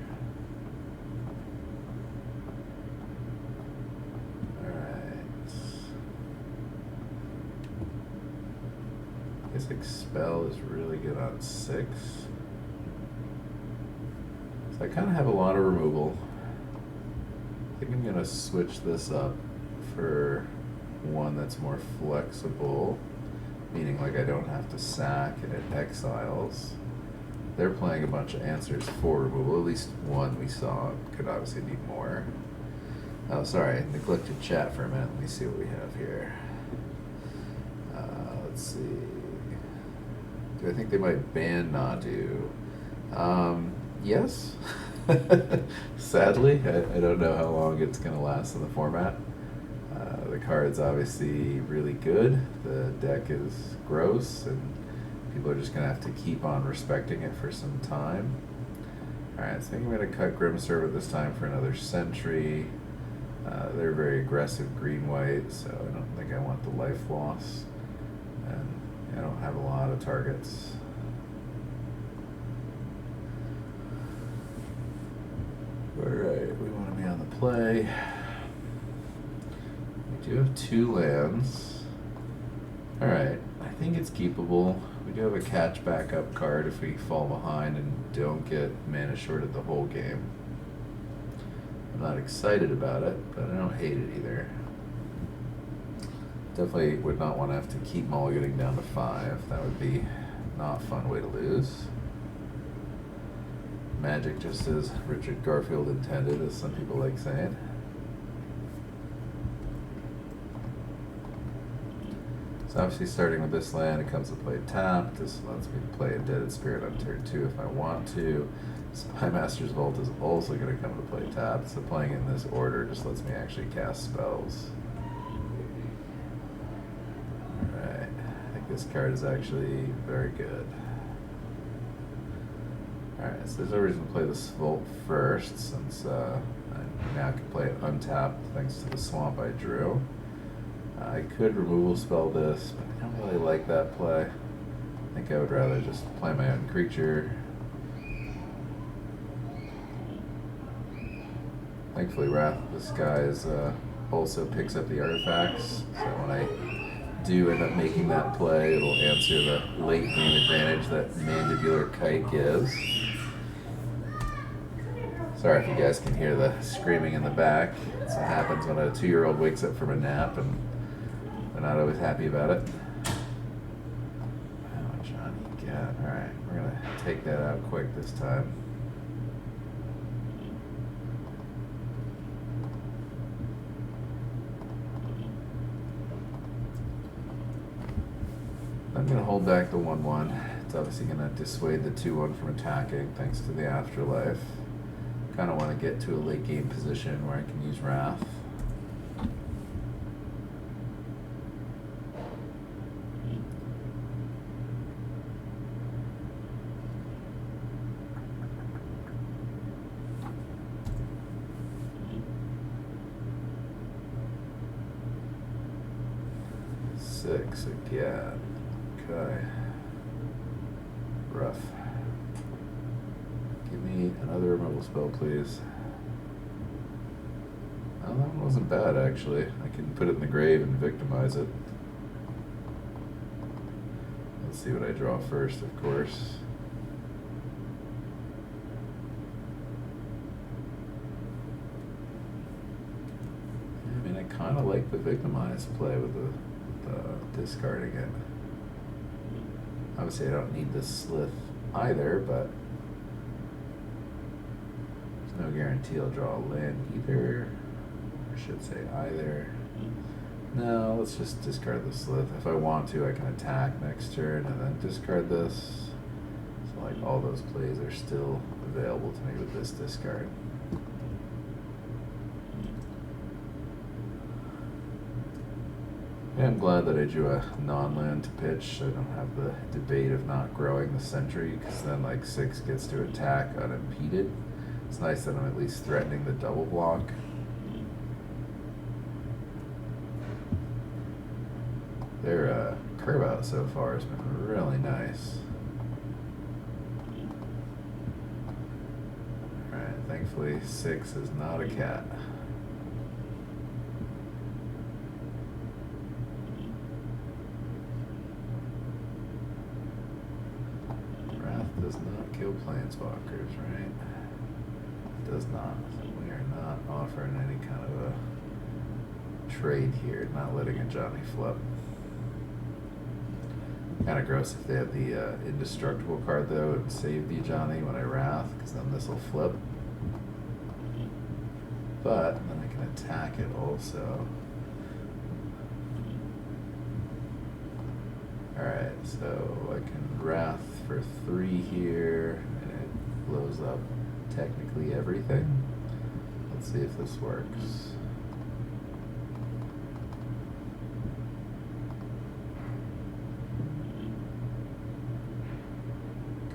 Alright. I guess Expel is really good on 6. So I kind of have a lot of removal. I think I'm going to switch this up for one that's more flexible. Meaning, like, I don't have to sack and it exiles. They're playing a bunch of answers for removal. At least one we saw. Could obviously be more. Oh, sorry. I neglected chat for a minute. Let me see what we have here. Let's see. Do I think they might ban Nadu? Yes. Sadly. I don't know how long it's going to last in the format. The card's obviously really good. The deck is gross, and people are just going to have to keep on respecting it for some time. Alright, so I think I'm going to cut Grim Servant this time for another Sentry. They're very aggressive green-white, so I don't think I want the life loss. And I don't have a lot of targets. Alright, we want to be on the play. We do have 2 lands. Alright, I think it's keepable. We do have a catch backup card if we fall behind and don't get mana shorted the whole game. I'm not excited about it, but I don't hate it either. Definitely would not want to have to keep mulliganing down to 5. That would be not a fun way to lose. Magic just as Richard Garfield intended, as some people like saying. So obviously starting with this land, it comes to play tapped. This lets me play a Deaded Spirit on turn 2 if I want to. Spymaster's Vault is also going to come to play tapped, so playing in this order just lets me actually cast spells. Alright, I think this card is actually very good. Alright, so there's no reason to play this Vault first, since I now can play it untapped thanks to the swamp I drew. I could removal spell this, but I don't really like that play. I think I would rather just play my own creature. Thankfully, Wrath of the Skies also picks up the artifacts, so when I do end up making that play, it'll answer the late game advantage that Mandibular Kite gives. Sorry if you guys can hear the screaming in the back. That's what happens when a 2-year-old wakes up from a nap and they're not always happy about it. Oh, Johnny God. Alright, we're going to take that out quick this time. I'm going to hold back the 1/1. It's obviously going to dissuade the 2/1 from attacking thanks to the Afterlife. Kind of want to get to a late game position where I can use Wrath. 6 again. Okay. Rough. Give me another removal spell, please. Oh, that one wasn't bad, actually. I can put it in the grave and victimize it. Let's see what I draw first, of course. I mean, I kind of like the victimized play with the discarding it. Obviously, I don't need the slith either, but there's no guarantee I'll draw a land either. I should say either. No, let's just discard the slith. If I want to, I can attack next turn and then discard this. So like all those plays are still available to me with this discard. Yeah, I'm glad that I drew a non-land to pitch, so I don't have the debate of not growing the sentry, because then like 6 gets to attack unimpeded. It's nice that I'm at least threatening the double block. Their curve out so far has been really nice. Alright, thankfully 6 is not a cat. Does not kill planeswalkers, right? It does not. So we are not offering any kind of a trade here, not letting a Johnny flip. Kind of gross if they have the indestructible card though and save the Johnny when I wrath, because then this will flip. But then I can attack it also. Alright, so I can wrath for 3 here, and it blows up technically everything. Let's see if this works.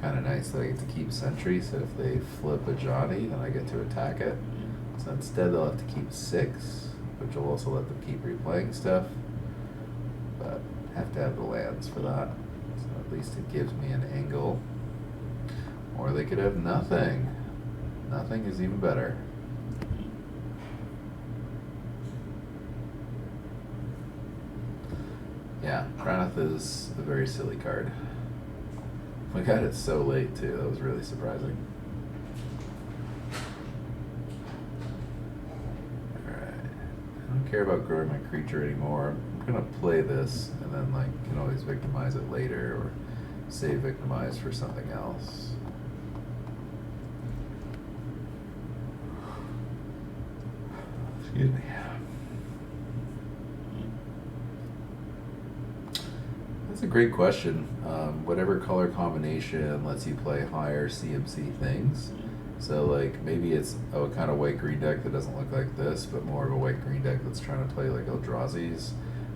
Kind of nice that I get to keep sentry, so if they flip a Johnny, then I get to attack it. So instead they'll have to keep 6, which will also let them keep replaying stuff. But have to have the lands for that. So at least it gives me an angle. Or they could have nothing. Nothing is even better. Yeah, Wrath is a very silly card. We got it so late too, that was really surprising. Alright. I don't care about growing my creature anymore. I'm gonna play this and then like can always victimize it later or save victimize for something else. Excuse me. That's a great question. Whatever color combination lets you play higher CMC things. So like maybe it's a kind of white green deck that doesn't look like this, but more of a white green deck that's trying to play like Eldrazi's,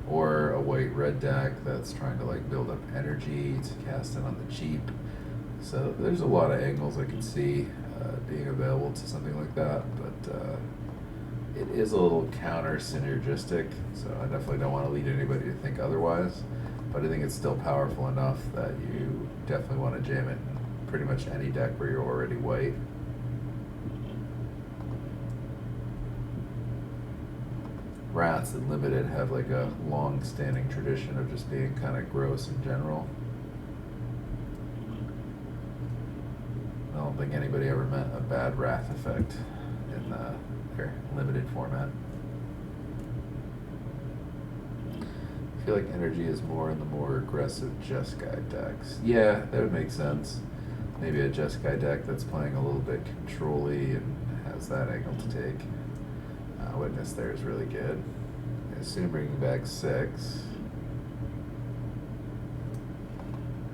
or a white red deck that's trying to like build up energy to cast it on the cheap. So there's a lot of angles I can see being available to something like that, but it is a little counter synergistic, so I definitely don't want to lead anybody to think otherwise, but I think it's still powerful enough that you definitely want to jam it in pretty much any deck where you're already white. Wraths and Limited have like a long-standing tradition of just being kind of gross in general. I don't think anybody ever met a bad Wrath effect in their limited format. I feel like energy is more in the more aggressive Jeskai decks. Yeah, that would make sense. Maybe a Jeskai deck that's playing a little bit control-y and has that angle to take. Witness there is really good. I assume bringing back 6.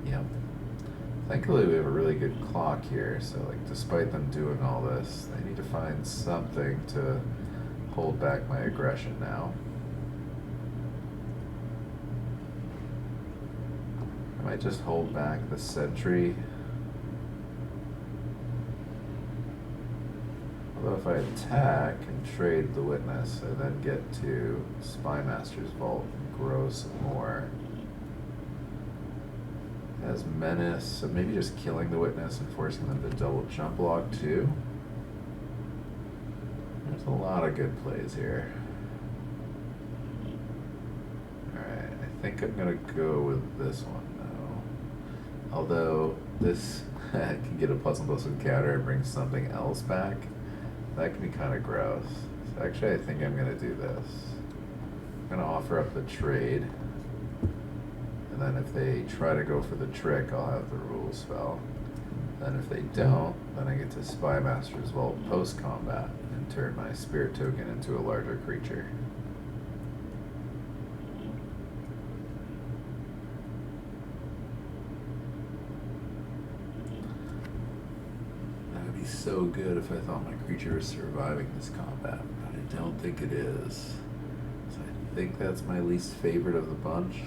Yep. Thankfully we have a really good clock here, so like despite them doing all this, they need to find something to hold back my aggression now. I might just hold back the sentry. Although if I attack and trade the witness, I then get to Spymaster's Vault and grow some more. has menace, so maybe just killing the witness and forcing them to double jump block too. There's a lot of good plays here. Alright, I think I'm gonna go with this one though. Although this can get a plus and plus encounter and bring something else back. That can be kind of gross. So actually I think I'm gonna do this. I'm gonna offer up the trade. And then if they try to go for the trick, I'll have the rule spell. Then if they don't, then I get to Spy Master's Vault post-combat and turn my spirit token into a larger creature. That would be so good if I thought my creature was surviving this combat, but I don't think it is. So I think that's my least favorite of the bunch.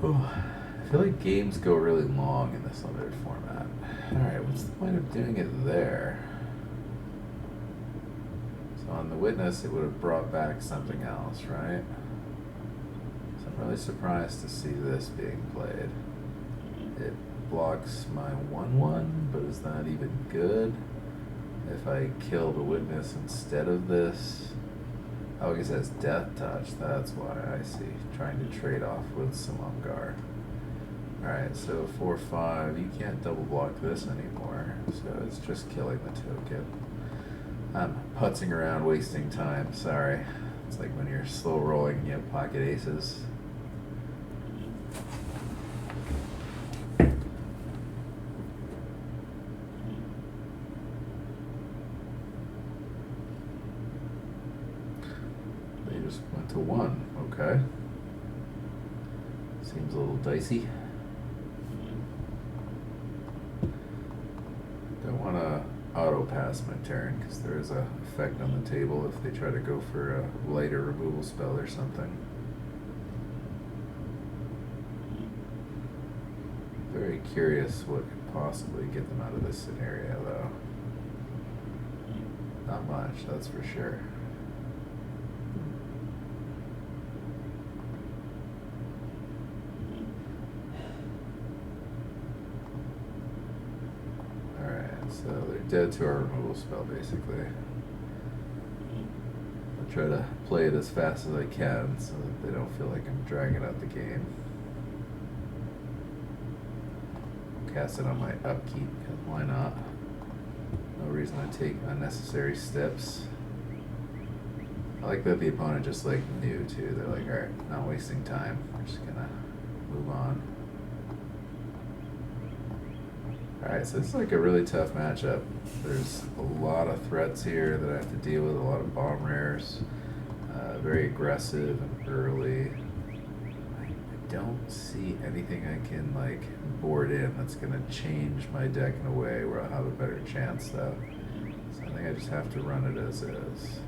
I feel like games go really long in this limited format. Alright, what's the point of doing it there? So on the witness, it would have brought back something else, right? So I'm really surprised to see this being played. It blocks my 1/1, but is that even good? If I kill the witness instead of this... Oh, I guess that's Death Touch, that's why, I see. Trying to trade off with Salamgar. Alright, so 4/5, you can't double block this anymore, so it's just killing the token. I'm putzing around, wasting time, sorry. It's like when you're slow rolling and you have pocket aces. Just went to 1, okay. Seems a little dicey. Don't want to auto pass my turn because there is a effect on the table if they try to go for a lighter removal spell or something. Very curious what could possibly get them out of this scenario though. Not much, that's for sure. So they're dead to our removal spell, basically. I'll try to play it as fast as I can so that they don't feel like I'm dragging out the game. Cast it on my upkeep, because why not? No reason to take unnecessary steps. I like that the opponent just like knew too. They're like, alright, not wasting time. We're just gonna move on. Alright, so it's like a really tough matchup. There's a lot of threats here that I have to deal with, a lot of bomb rares. Very aggressive and early. I don't see anything I can like board in that's gonna change my deck in a way where I'll have a better chance though. So I think I just have to run it as is.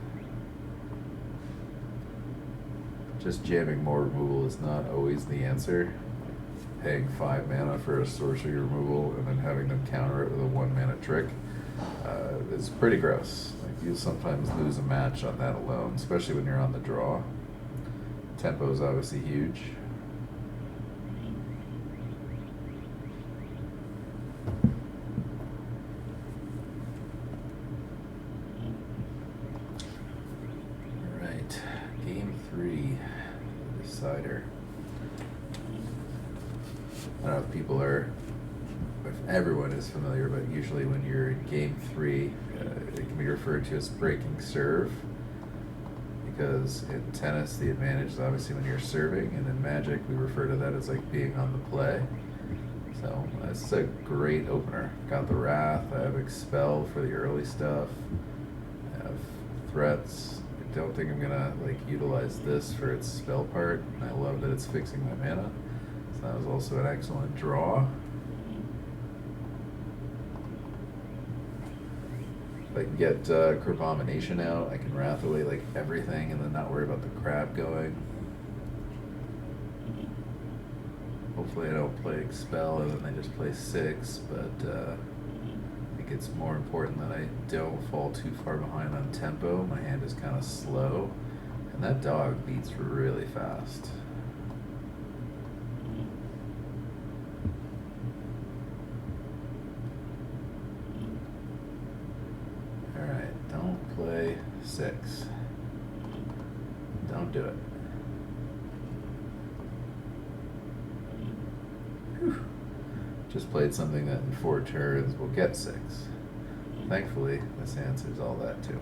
Just jamming more removal is not always the answer. Paying 5 mana for a sorcery removal and then having them counter it with a 1 mana trick is pretty gross. Like you'll sometimes lose a match on that alone, especially when you're on the draw. Tempo is obviously huge. Alright, game 3, the decider. I don't know if people are, if everyone is familiar, but usually when you're in game 3, it can be referred to as breaking serve, because in tennis the advantage is obviously when you're serving, and in Magic we refer to that as like being on the play. So this is a great opener. Got the Wrath, I have Expel for the early stuff, I have Threats. I don't think I'm gonna like utilize this for its spell part, and I love that it's fixing my mana. So that was also an excellent draw. If I can get Cravomination out, I can Wrath away like everything and then not worry about the crab going. Hopefully I don't play Expel and then they just play 6, but I think think it's more important that I don't fall too far behind on tempo. My hand is kind of slow, and that dog beats really fast. Alright, don't play 6. Don't do it. Whew. Just played something that in 4 turns will get 6. Thankfully, this answers all that too.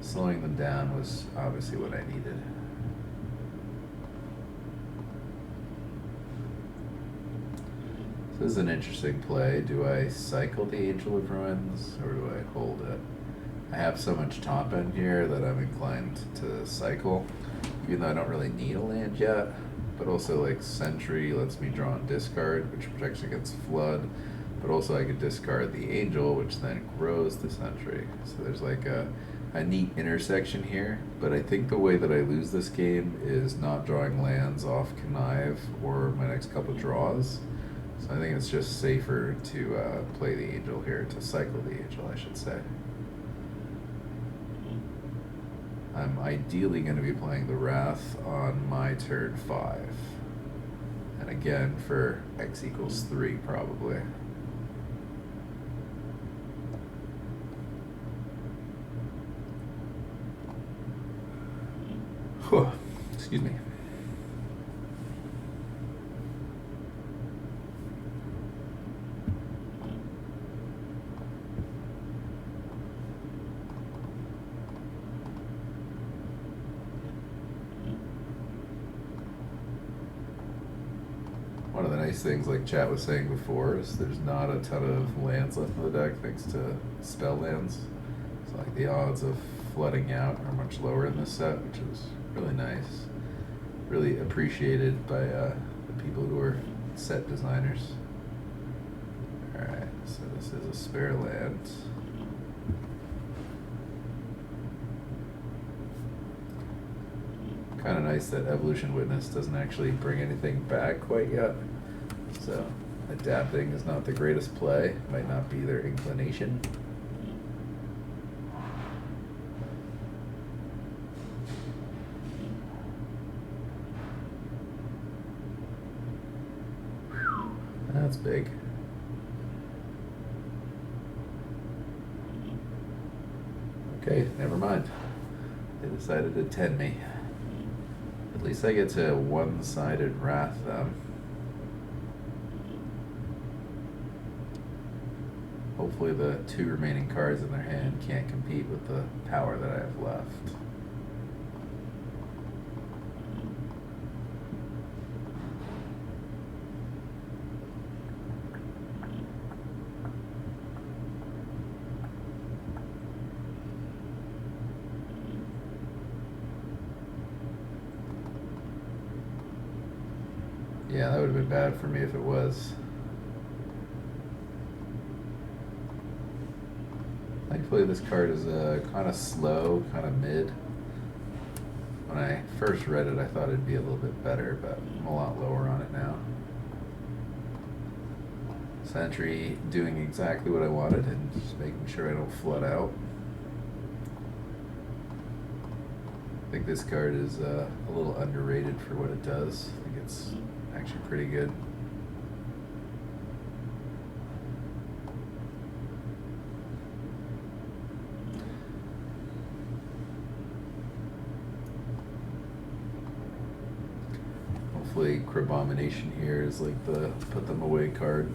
Slowing them down was obviously what I needed. So this is an interesting play. Do I cycle the Angel of Ruins, or do I hold it? I have so much top end here that I'm inclined to cycle, even though I don't really need a land yet. But also, like, Sentry lets me draw and discard, which protects against Flood. But also I could discard the Angel, which then grows the Sentry. So there's like a neat intersection here. But I think the way that I lose this game is not drawing lands off Connive or my next couple draws. So I think it's just safer to play the Angel here, to cycle the Angel, I should say. I'm ideally going to be playing the Wrath on my turn 5. And again, for x equals 3, probably. Whew. Excuse me. One of the nice things, like chat was saying before, is there's not a ton of lands left in the deck thanks to spell lands. So like the odds of flooding out are much lower in this set, which is really nice. Really appreciated by the people who are set designers. Alright, so this is a spare land. Kind of nice that Evolution Witness doesn't actually bring anything back quite yet. So adapting is not the greatest play. Might not be their inclination. That's big. Okay, never mind. They decided to 10 me. At least I get to one-sided Wrath them. Hopefully the 2 remaining cards in their hand can't compete with the power that I have left. Yeah, that would have been bad for me if it was. Thankfully this card is kind of slow, kind of mid. When I first read it I thought it'd be a little bit better, but I'm a lot lower on it now. Sentry doing exactly what I wanted and just making sure I don't flood out. I think this card is a little underrated for what it does. I think it's actually pretty good. Hopefully Crabomination here is like the put them away card.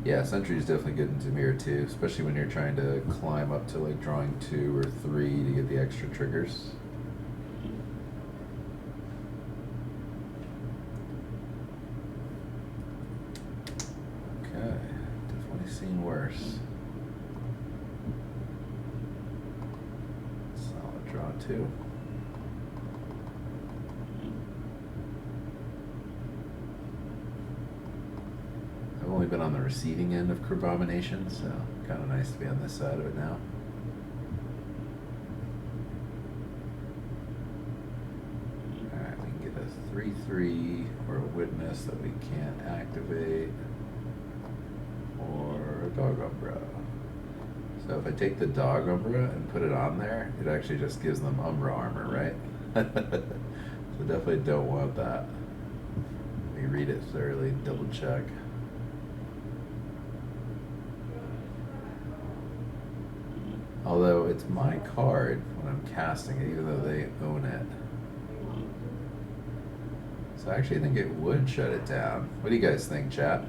Yeah, Sentry is definitely good in Dimir too, especially when you're trying to climb up to like drawing 2 or 3 to get the extra triggers. Okay, definitely seen worse. Solid draw 2. I've only been on the receiving end of Crabomination, so kind of nice to be on this side of it now. Alright, we can get a 3/3 or a witness that we can't activate, or a dog umbra. So if I take the dog umbra and put it on there, it actually just gives them umbra armor, right? So definitely don't want that. Let me read it thoroughly, double check. Although it's my card when I'm casting it, even though they own it. So I actually think it would shut it down. What do you guys think, chat?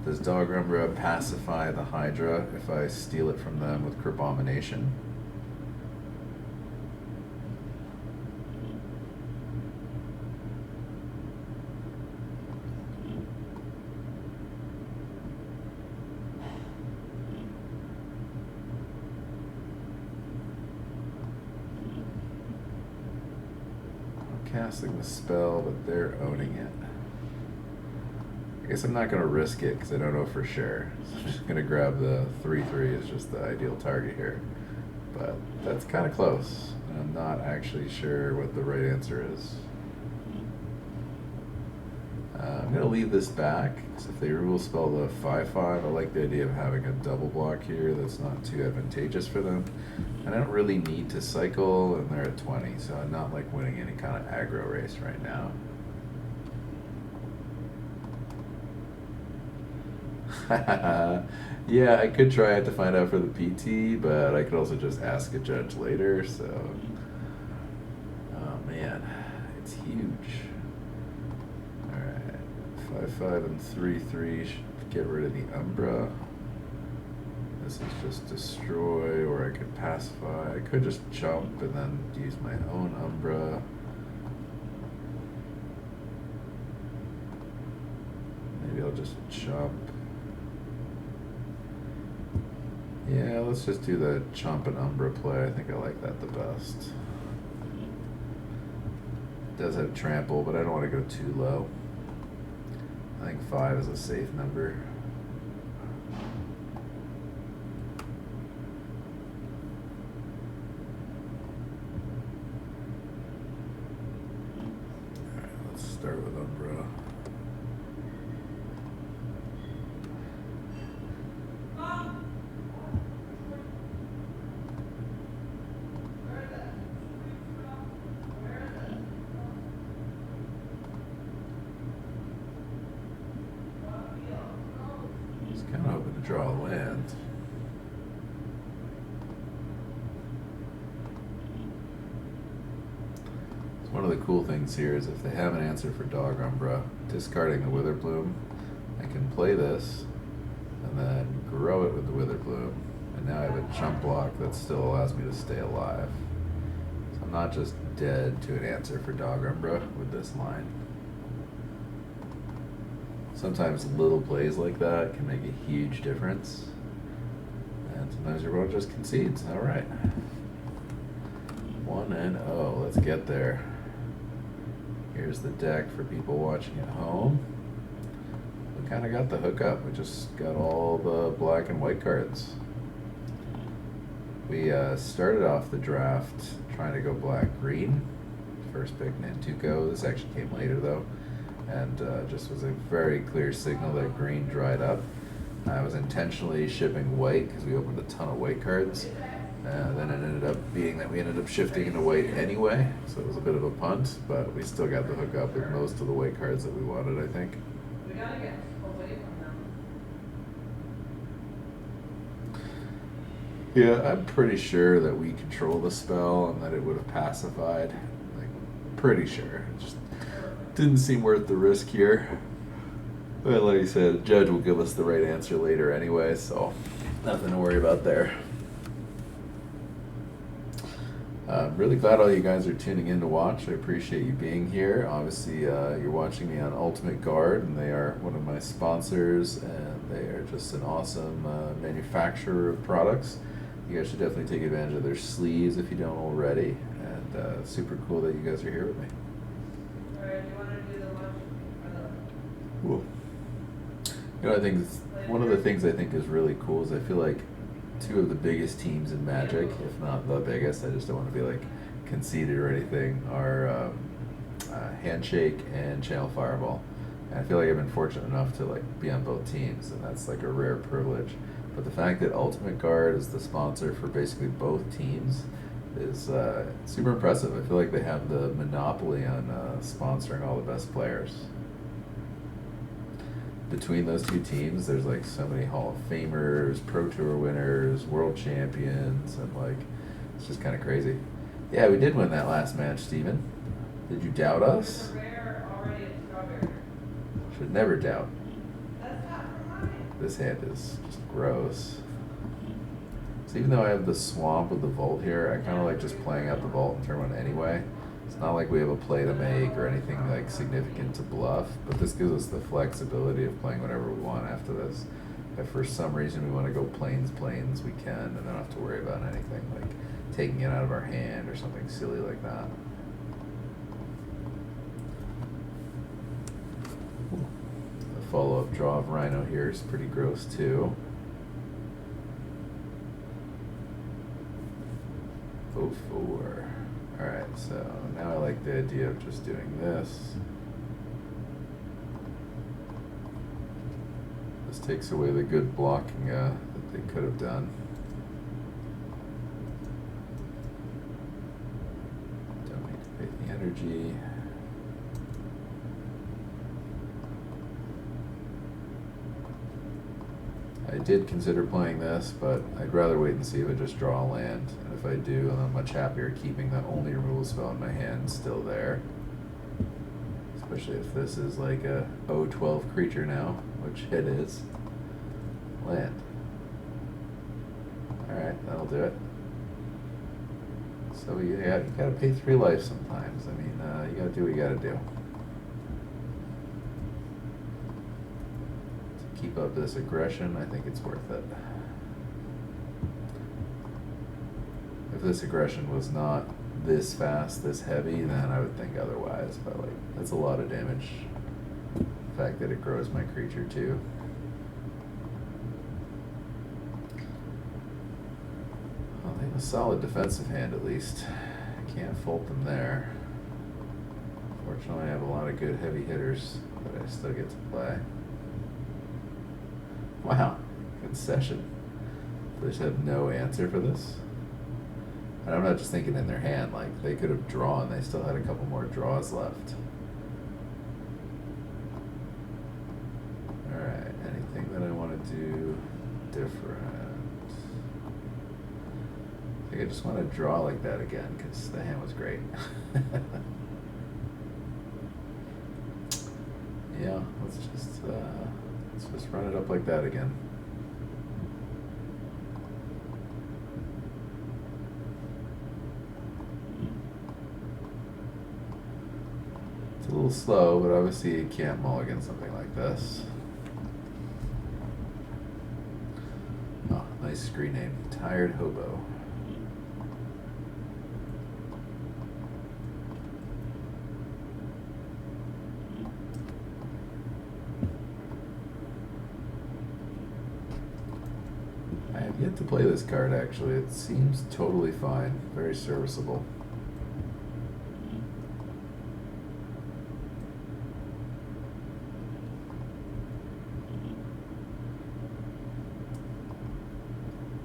Does Dog Umbra pacify the Hydra if I steal it from them with Crabomination? Casting the spell, but they're owning it. I guess I'm not going to risk it because I don't know for sure. So I'm just going to grab the 3/3 as just the ideal target here. But that's kind of close. And I'm not actually sure what the right answer is. I'm going to leave this back because if they rule spell the 5/5, I like the idea of having a double block here that's not too advantageous for them. And I don't really need to cycle, and they're at 20, so I'm not like winning any kind of aggro race right now. Yeah, I could try it to find out for the PT, but I could also just ask a judge later, so. Oh man, it's huge. Alright, 5/5 and 3/3 should get rid of the Umbra. This is just destroy, or I could pacify. I could just jump and then use my own Umbra. Maybe I'll just jump. Yeah, let's just do the chomp and Umbra play. I think I like that the best. It does have trample, but I don't want to go too low. I think 5 is a safe number. Start with Umbra. Just kind of hoping to draw a land. One of the cool things here is if they have an answer for Dog Umbra, discarding the Witherbloom, I can play this and then grow it with the Witherbloom, and now I have a chump block that still allows me to stay alive. So I'm not just dead to an answer for Dog Umbra with this line. Sometimes little plays like that can make a huge difference, and sometimes your opponent just concedes. All right. 1-0, let's get there. Here's the deck for people watching at home. We kind of got the hookup. We just got all the black and white cards. We started off the draft trying to go black-green. First pick, Nantuko. This actually came later, though. And just was a very clear signal that green dried up. I was intentionally shipping white because we opened a ton of white cards. Then it ended up being that we ended up shifting into white anyway, so it was a bit of a punt, but we still got the hookup with most of the white cards that we wanted, I think. We gotta get away from them. Yeah, I'm pretty sure that we control the spell and that it would have pacified. Like, pretty sure. It just didn't seem worth the risk here. But like I said, the judge will give us the right answer later anyway, so nothing to worry about there. I'm really glad all you guys are tuning in to watch. I appreciate you being here. Obviously, you're watching me on Ultimate Guard, and they are one of my sponsors, and they are just an awesome manufacturer of products. You guys should definitely take advantage of their sleeves if you don't already, and super cool that you guys are here with me. Alright, do you want to do the watch or the... Cool. You know, I think one of the things I think is really cool is I feel like two of the biggest teams in Magic, if not the biggest, I just don't want to be like conceited or anything, are Handshake and Channel Fireball. And I feel like I've been fortunate enough to like be on both teams, and that's like a rare privilege. But the fact that Ultimate Guard is the sponsor for basically both teams is super impressive. I feel like they have the monopoly on sponsoring all the best players. Between those two teams, there's like so many Hall of Famers, Pro Tour winners, world champions, and like it's just kind of crazy. Yeah, we did win that last match, Steven. Did you doubt us? There's a rare already in strawberry. Should never doubt. That's not for mine. This hand is just gross. So even though I have the swamp with the vault here, I kind of like just playing out the vault in turn one anyway. It's not like we have a play to make or anything like significant to bluff, but this gives us the flexibility of playing whatever we want after this. If for some reason we want to go plains, we can, and then don't have to worry about anything like taking it out of our hand or something silly like that. The follow-up draw of Rhino here is pretty gross too. 0-4. Alright, so now I like the idea of just doing this. This takes away the good blocking that they could have done. Don't need to pay the energy. I did consider playing this, but I'd rather wait and see if I just draw a land. And if I do, I'm much happier keeping the only removal spell in my hand still there. Especially if this is like a 0-12 creature now, which it is. Land. Alright, that'll do it. So you gotta pay 3 life sometimes. I mean, you gotta do what you gotta do. Keep up this aggression, I think it's worth it. If this aggression was not this fast, this heavy, then I would think otherwise, but like, that's a lot of damage. The fact that it grows my creature too. Well, they have a solid defensive hand at least. Can't fault them there. Fortunately, I have a lot of good heavy hitters that I still get to play. Wow, good session. They just have no answer for this. And I'm not just thinking in their hand, like they could have drawn, they still had a couple more draws left. Alright, anything that I want to do different? I think I just want to draw like that again, because the hand was great. Yeah, let's just run it up like that again. It's a little slow, but obviously you can't mulligan something like this. Oh, nice screen name. Tired Hobo. I have yet to play this card actually. It seems totally fine, very serviceable.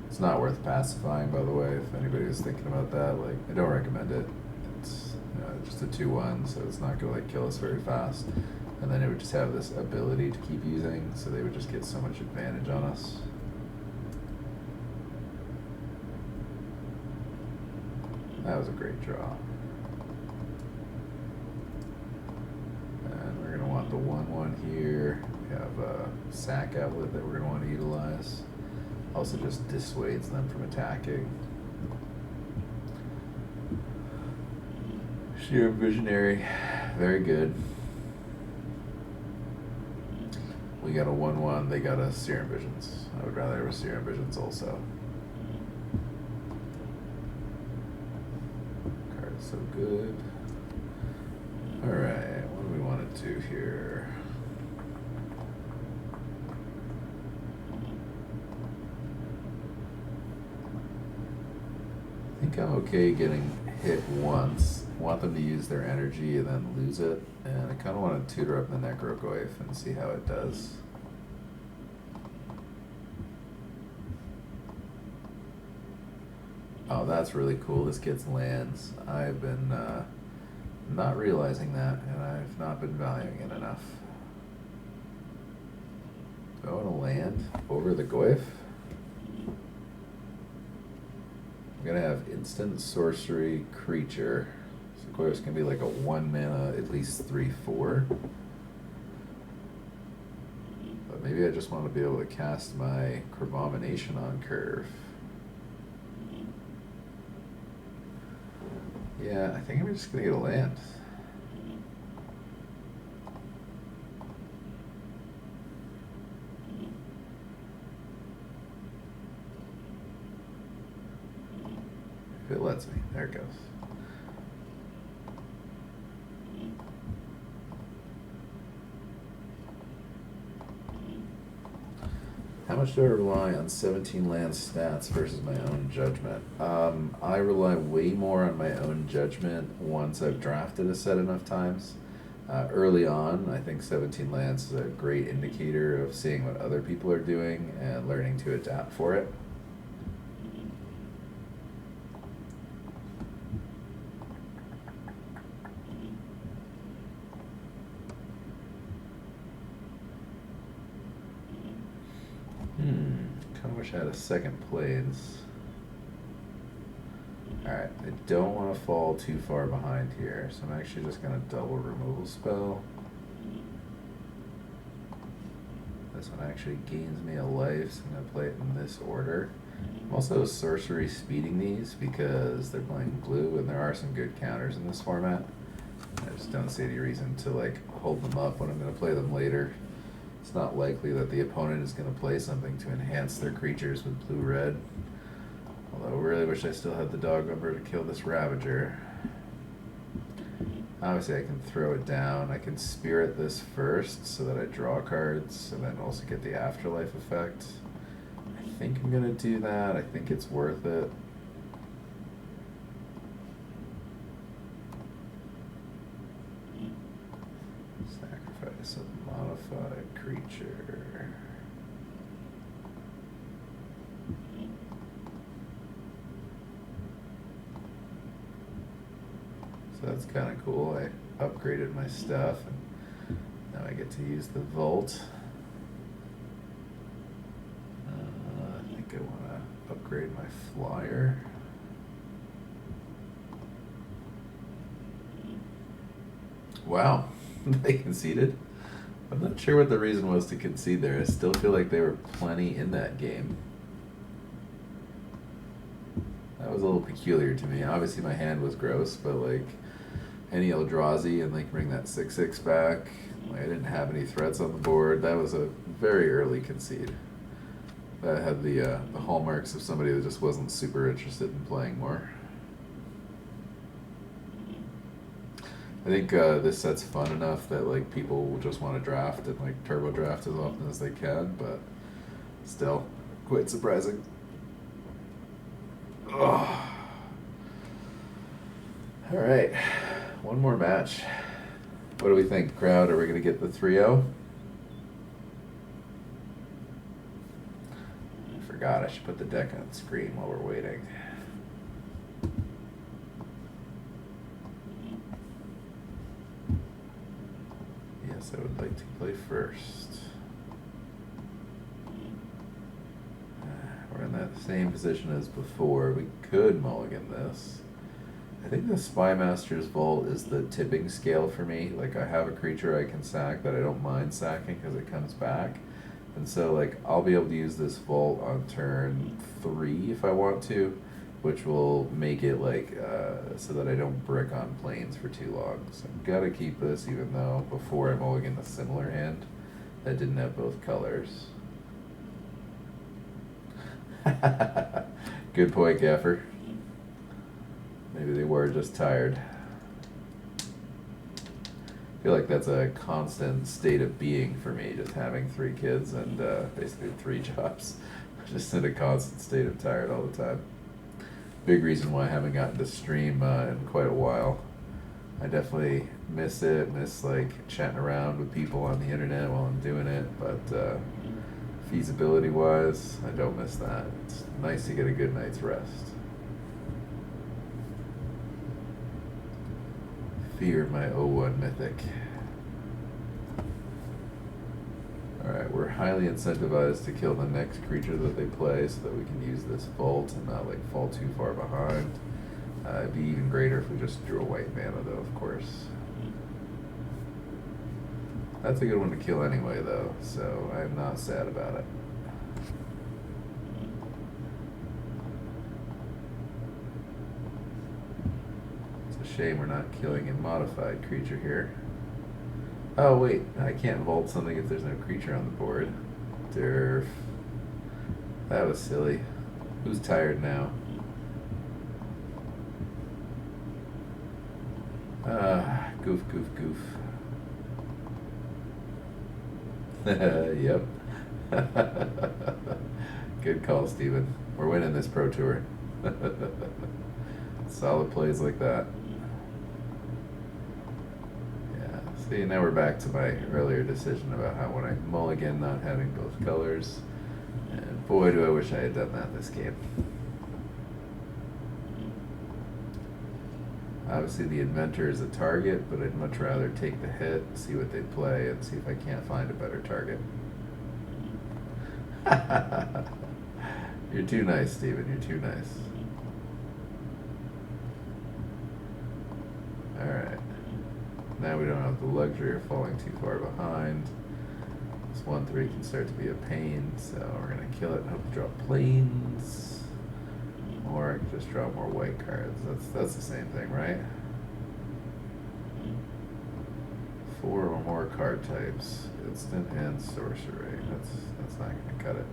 It's not worth pacifying, by the way, if anybody was thinking about that. Like, I don't recommend it. It's just a 2/1, so it's not gonna like kill us very fast. And then it would just have this ability to keep using, so they would just get so much advantage on us. That was a great draw. And we're going to want the 1/1 here. We have a sack outlet that we're going to want to utilize. Also just dissuades them from attacking. Sheer Visionary, very good. We got a 1/1, they got a Serum Visions. I would rather have a Serum Visions also. So good. Alright, what do we want to do here? I think I'm okay getting hit once want them to use their energy and then lose it, and I kind of want to tutor up the Necrogoyf and see how it does. Oh, that's really cool. This gets lands. I've been not realizing that, and I've not been valuing it enough. Do I want to land over the Goyf? I'm going to have instant sorcery creature. So Goyf's going to be like a 1 mana, at least 3/4. But maybe I just want to be able to cast my Crabomination on curve. Yeah, I think I'm just going to get a land. If it lets me. There it goes. How much do I rely on 17 land stats versus my own judgment? I rely way more on my own judgment once I've drafted a set enough times. Early on, I think 17 lands is a great indicator of seeing what other people are doing and learning to adapt for it. Kind of wish I had a second planes. Alright, I don't want to fall too far behind here, so I'm actually just going to double removal spell. This one actually gains me a life, so I'm going to play it in this order. I'm also sorcery speeding these because they're playing blue, and there are some good counters in this format. I just don't see any reason to like hold them up when I'm going to play them later. It's not likely that the opponent is going to play something to enhance their creatures with blue-red. Although I really wish I still had the dog number to kill this Ravager. Obviously I can throw it down. I can spirit this first so that I draw cards and then also get the afterlife effect. I think I'm going to do that. I think it's worth it. Sacrifice a modified creature. So that's kind of cool. I upgraded my stuff, and now I get to use the Vault. I think I want to upgrade my flyer. Wow, they conceded. I'm not sure what the reason was to concede there. I still feel like they were plenty in that game. That was a little peculiar to me. Obviously my hand was gross, but like any Eldrazi and like bring that 6/6 back. Like, I didn't have any threats on the board. That was a very early concede. That had the hallmarks of somebody that just wasn't super interested in playing more. I think this set's fun enough that like people will just want to draft and like turbo draft as often as they can, but still quite surprising. Oh. All right, one more match. What do we think, crowd? Are we going to get the 3-0? I forgot I should put the deck on screen while we're waiting. Yes, I would like to play first. We're in that same position as before. We could mulligan this. I think the Spymaster's Vault is the tipping scale for me. Like, I have a creature I can sack that I don't mind sacking because it comes back. And so, like, I'll be able to use this Vault on turn 3 if I want to, which will make it, like, so that I don't brick on planes for too long. So I've got to keep this, even though before I mulligan a similar hand that didn't have both colors. Good point, Gaffer. Maybe they were just tired. I feel like that's a constant state of being for me, just having 3 kids and basically 3 jobs. Just in a constant state of tired all the time. Big reason why I haven't gotten to stream in quite a while. I definitely miss it. Miss like chatting around with people on the internet while I'm doing it. But feasibility wise, I don't miss that. It's nice to get a good night's rest. Fear my O1 mythic. Alright, we're highly incentivized to kill the next creature that they play so that we can use this vault and not like fall too far behind. It'd be even greater if we just drew a white mana though, of course. That's a good one to kill anyway though, so I'm not sad about it. It's a shame we're not killing a modified creature here. Oh wait, I can't vault something if there's no creature on the board. Derf. That was silly. Who's tired now? Goof, goof, goof. Yep. Good call, Steven. We're winning this Pro Tour. Solid plays like that. Yeah. See, now we're back to my earlier decision about how when I mulligan not having both colors. And boy, do I wish I had done that this game. Obviously, the Inventor is a target, but I'd much rather take the hit, see what they play, and see if I can't find a better target. You're too nice, Steven. You're too nice. Alright. Now we don't have the luxury of falling too far behind. This 1-3 can start to be a pain, so we're going to kill it and hope to draw planes. Or I could just draw more white cards. That's the same thing, right? 4 or more card types, instant and sorcery. That's not going to cut it.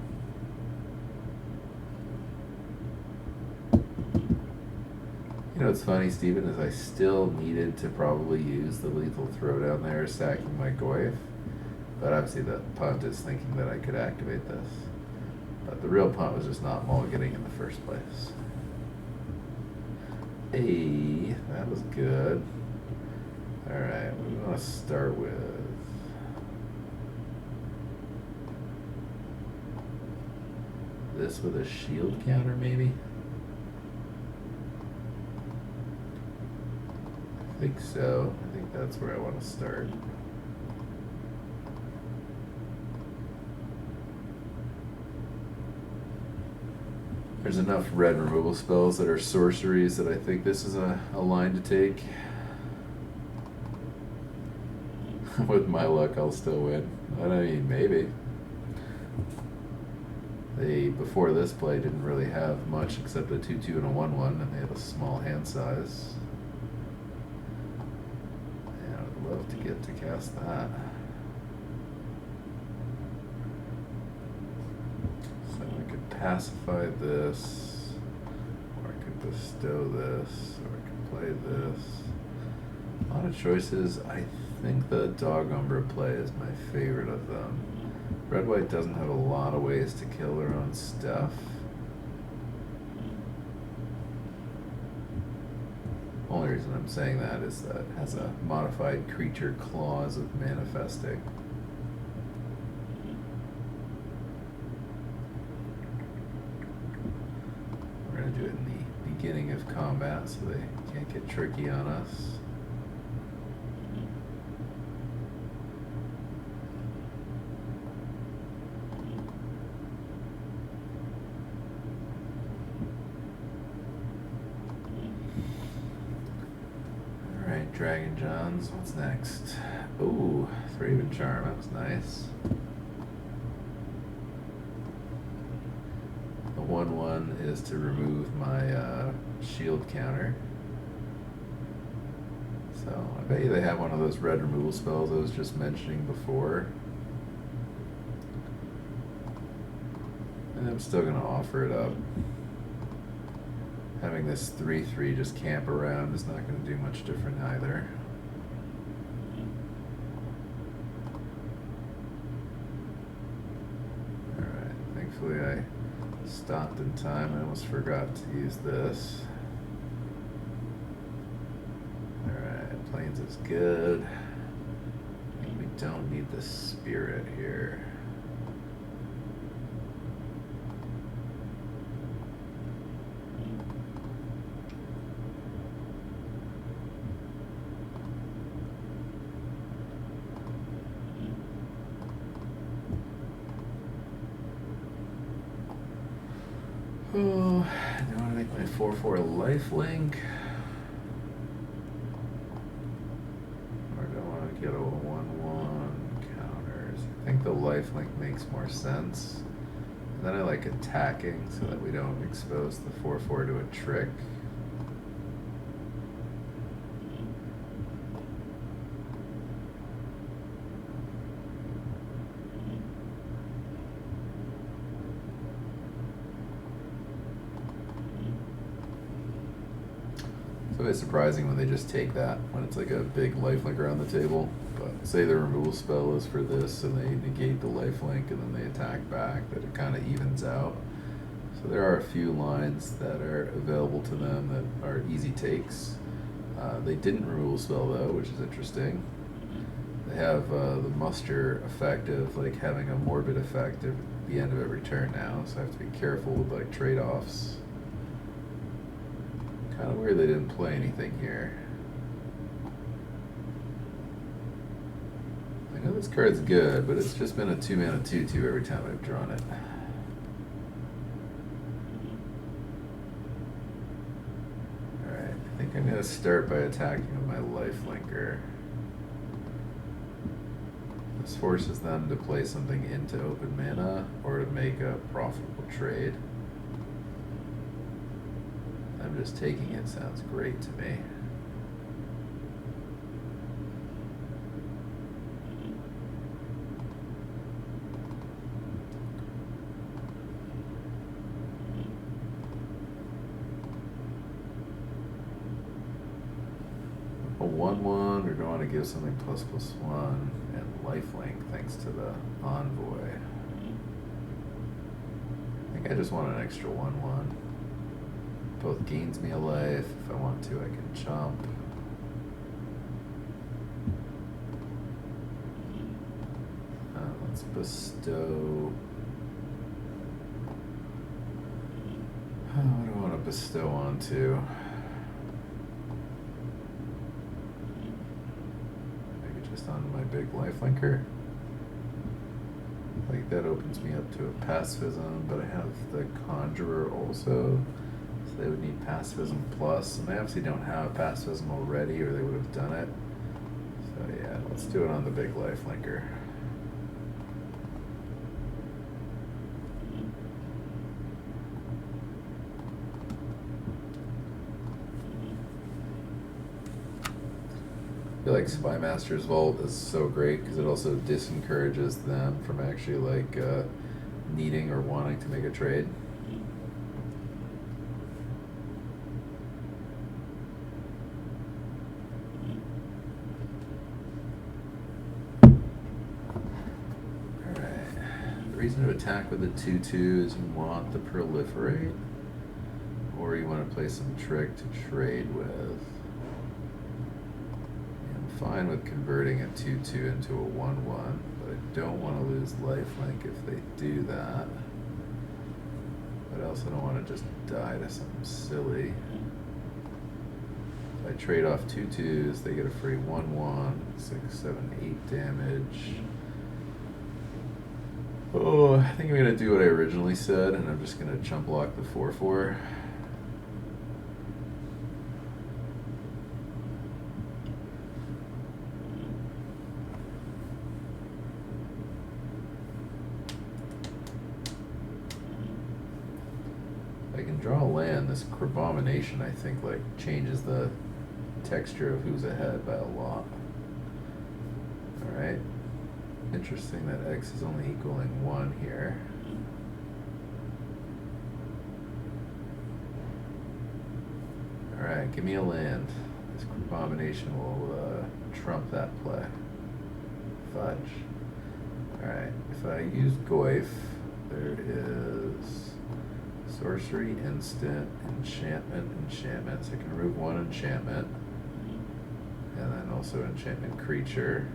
You know what's funny, Steven, is I still needed to probably use the lethal throwdown there, sacking my Goyf. But obviously the punt is thinking that I could activate this. But the real punt was just not mulliganing in the first place. Hey, that was good. Alright, what do we want to start with? This with a shield counter, maybe? I think so. I think that's where I want to start. There's enough red removal spells that are sorceries that I think this is a line to take. With my luck, I'll still win. I mean, maybe. They, before this play, didn't really have much except a 2-2 and a 1-1, and they had a small hand size. And I would love to get to cast that. Pacify this, or I could bestow this, or I could play this. A lot of choices. I think the Dog Umbra play is my favorite of them. Red-White doesn't have a lot of ways to kill their own stuff. Only reason I'm saying that is that it has a modified creature clause of manifesting. Do it in the beginning of combat so they can't get tricky on us. Alright, Dragon Johns, what's next? Ooh, Raven Charm, that was nice. 1-1 is to remove my shield counter. So I bet you they have one of those red removal spells I was just mentioning before. And I'm still going to offer it up. Having this 3-3 just camp around is not going to do much different either. Alright, thankfully I stopped in time. I almost forgot to use this. Alright, Plains is good. And we don't need the spirit here. Oh, do I want to make my 4/4 lifelink? Or do I want to get a 1/1 counters? I think the lifelink makes more sense. And then I like attacking so that we don't expose the 4/4 to a trick. It's always surprising when they just take that, when it's like a big lifelink around the table. But say the removal spell is for this and they negate the lifelink and then they attack back, that it kind of evens out. So there are a few lines that are available to them that are easy takes. They didn't removal spell though, which is interesting. They have the muster effect of like having a morbid effect at the end of every turn now, so I have to be careful with like trade-offs. Kind of weird they didn't play anything here. I know this card's good, but it's just been a 2-mana 2/2 every time I've drawn it. Alright, I think I'm going to start by attacking with my lifelinker. This forces them to play something into open mana or to make a profitable trade. I'm just taking it, sounds great to me. A 1/1, or do I want to give something ++1 and lifelink thanks to the envoy? I think I just want an extra 1/1. Both gains me a life. If I want to, I can chomp. Let's bestow. What do I want to bestow onto? Maybe just onto my big lifelinker. Like that opens me up to a pacifism, but I have the conjurer also. So they would need pacifism plus, and they obviously don't have pacifism already, or they would have done it. So yeah, let's do it on the big lifelinker. I feel like Spymaster's Vault is so great because it also disencourages them from actually like needing or wanting to make a trade. Reason to attack with the 2/2 is you want the proliferate, or you want to play some trick to trade with. I'm fine with converting a 2/2 into a 1/1, but I don't want to lose lifelink if they do that. But I also don't want to just die to something silly. If I trade off 2/2s, they get a free 1/1, 6, 7, 8 damage. Oh, I think I'm going to do what I originally said, and I'm just going to chump block the 4/4. If I can draw a land, this Abomination, I think, like, changes the texture of who's ahead by a lot. Alright. Interesting that X is only equaling 1 here. Alright, give me a land. This Abomination will trump that play. Fudge. Alright, if I use Goyf, there is sorcery, instant, enchantment, enchantment. So I can remove 1 enchantment. And then also enchantment creature.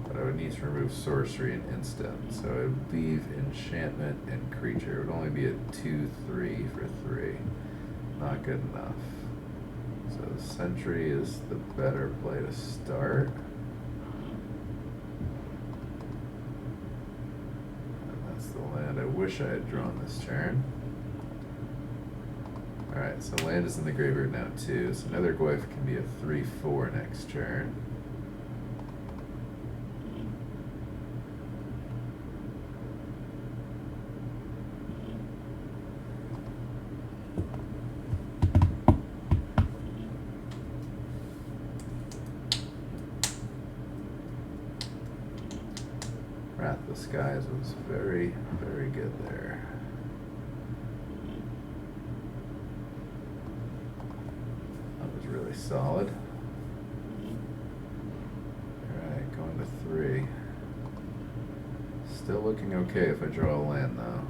But I would need to remove sorcery and instant. So I would leave enchantment and creature. It would only be a 2/3 for 3. Not good enough. So the sentry is the better play to start. And that's the land I wish I had drawn this turn. Alright, so land is in the graveyard now too. So another Goyf can be a 3/4 next turn. Wrath of the Skies was very, very good there. That was really solid. Alright, going to 3. Still looking okay if I draw a land though.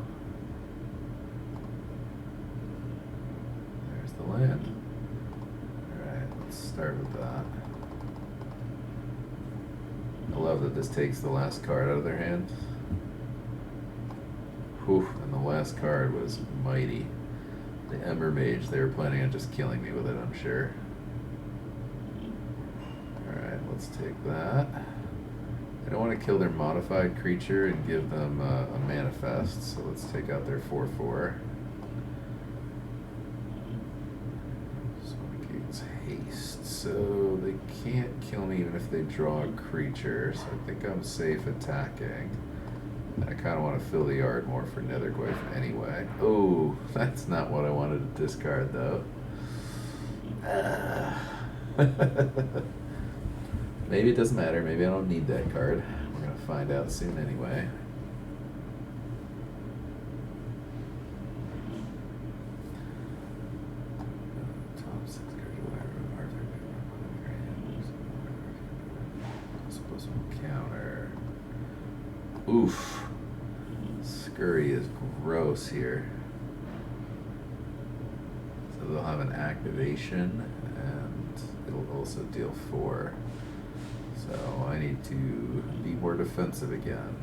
There's the land. Alright, let's start with that. I love that this takes the last card out of their hand. Whew, and the last card was mighty. The Ember Mage, they were planning on just killing me with it, I'm sure. Alright, let's take that. I don't want to kill their modified creature and give them a manifest, so let's take out their 4/4. Haste, so they can't kill me even if they draw a creature, so I think I'm safe attacking. I kind of want to fill the yard more for Nethergoyf anyway. Oh, that's not what I wanted to discard though. Maybe it doesn't matter, maybe I don't need that card. We're going to find out soon anyway. Counter. Oof. Scurry is gross here. So they'll have an activation and it'll also deal 4. So I need to be more defensive again.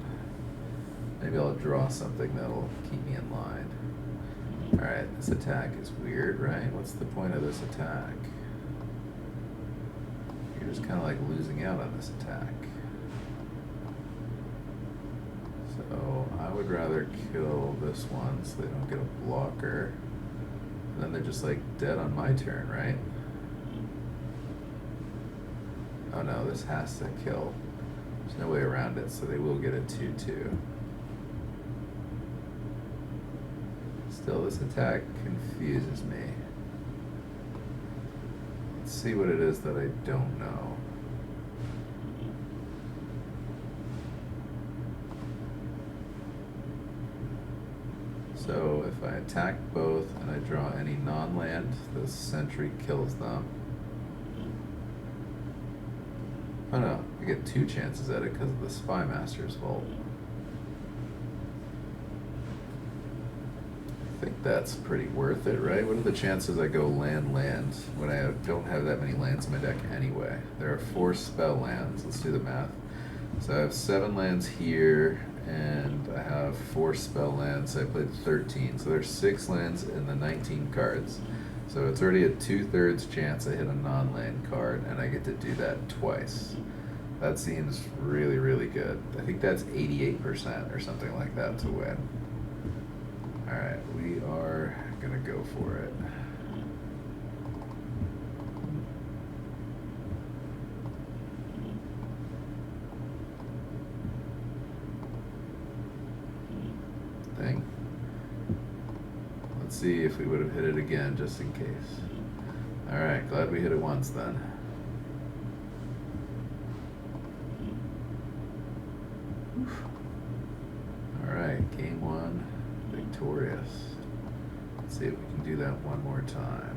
Maybe I'll draw something that'll keep me in line. Alright, this attack is weird, right? What's the point of this attack? You're just kind of like losing out on this attack. So I would rather kill this one so they don't get a blocker. And then they're just like dead on my turn, right? Oh no, this has to kill. There's no way around it, so they will get a 2/2. Still, this attack confuses me. Let's see what it is that I don't know. So if I attack both and I draw any non-land, the sentry kills them. Oh no, I get 2 chances at it because of the Spy Master's Vault. I think that's pretty worth it, right? What are the chances I go land when I don't have that many lands in my deck anyway? There are 4 spell lands. Let's do the math. So I have 7 lands here, and I have 4 spell lands, so I played 13. So there's 6 lands in the 19 cards. So it's already a 2/3 chance I hit a non-land card, and I get to do that twice. That seems really, really good. I think that's 88% or something like that to win. Alright, we are gonna go for it. Let's see if we would have hit it again, just in case. Alright, glad we hit it once then. Alright, game 1, victorious. Let's see if we can do that one more time.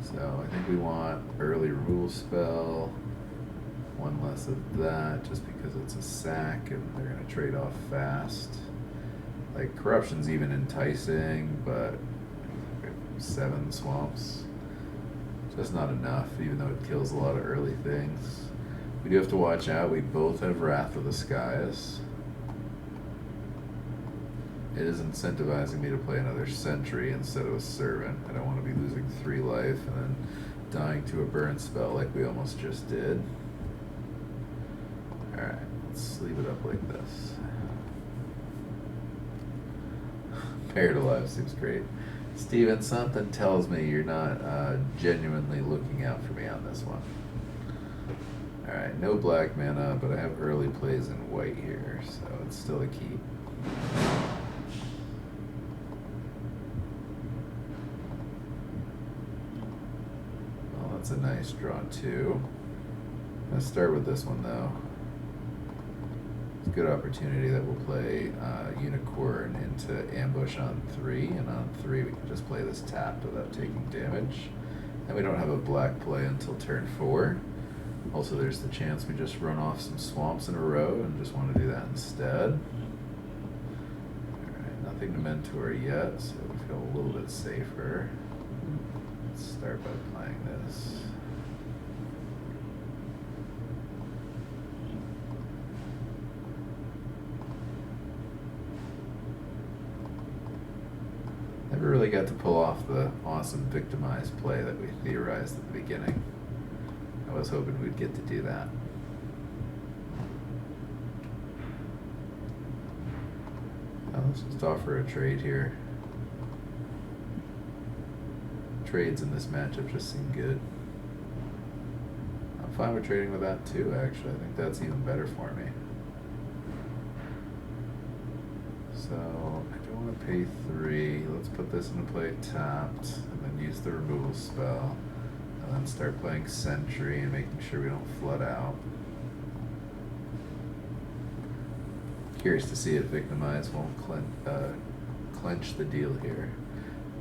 So I think we want early removal spell, 1 less of that, just because it's a sack and they're going to trade off fast. Like, corruption's even enticing, but 7 swamps. Just not enough, even though it kills a lot of early things. We do have to watch out. We both have Wrath of the Skies. It is incentivizing me to play another Sentry instead of a Servant. I don't want to be losing 3 life and then dying to a burn spell like we almost just did. Alright, let's leave it up like this. Paired Alive seems great. Steven, something tells me you're not genuinely looking out for me on this one. Alright, no black mana, but I have early plays in white here, so it's still a keep. Well, that's a nice draw too. Let's start with this one though. It's a good opportunity that we'll play Unicorn into ambush on 3, and on 3 we can just play this tapped without taking damage. And we don't have a black play until turn 4. Also, there's the chance we just run off some swamps in a row and just want to do that instead. Alright, nothing to mentor yet, so we feel a little bit safer. Let's start by playing this. Never really got to pull off the awesome victimized play that we theorized at the beginning. I was hoping we'd get to do that. Now let's just offer a trade here. Trades in this matchup just seem good. I'm fine with trading with that too, actually. I think that's even better for me. So, I don't want to pay 3. Let's put this into play tapped, and then use the removal spell. And then start playing Sentry and making sure we don't flood out. Curious to see if Victimize won't clench the deal here.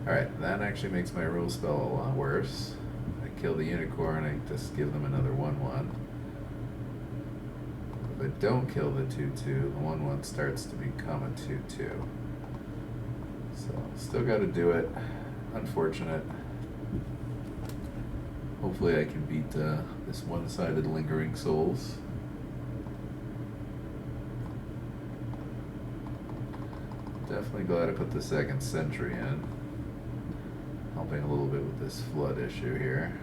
Alright, that actually makes my removal spell a lot worse. I kill the Unicorn, I just give them another 1/1. If I don't kill the 2/2, the 1/1 starts to become a 2/2. So, still gotta do it. Unfortunate. Hopefully I can beat this one-sided Lingering Souls. Definitely glad I put the second Sentry in. Helping a little bit with this flood issue here.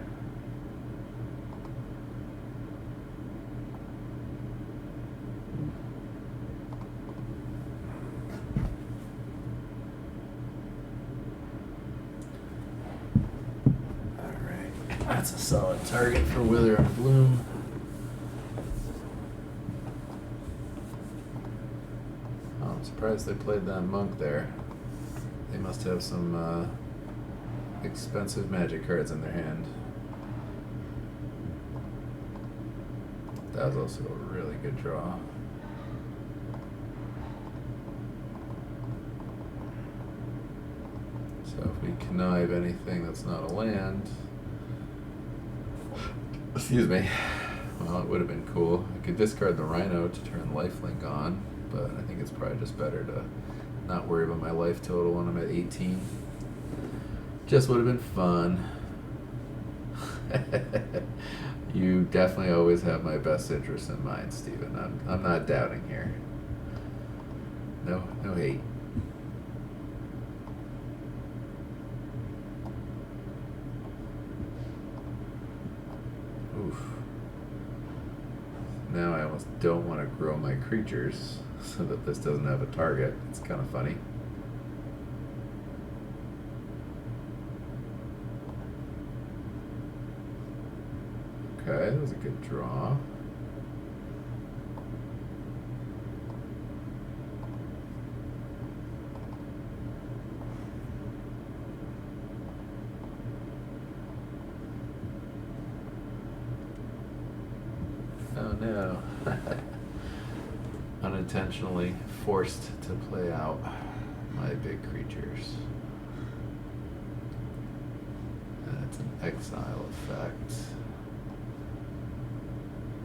That's a solid target for Wither and Bloom. Oh, I'm surprised they played that monk there. They must have some expensive magic cards in their hand. That was also a really good draw. So if we connive anything that's not a land, excuse me, well, it would have been cool. I could discard the Rhino to turn lifelink on, but I think it's probably just better to not worry about my life total when I'm at 18. Just would have been fun. You definitely always have my best interest in mind, Steven. I'm not doubting here. No hate. Oof. Now I almost don't want to grow my creatures so that this doesn't have a target. It's kind of funny. Okay, that was a good draw. Oh no. Unintentionally forced to play out my big creatures. And it's an exile effect.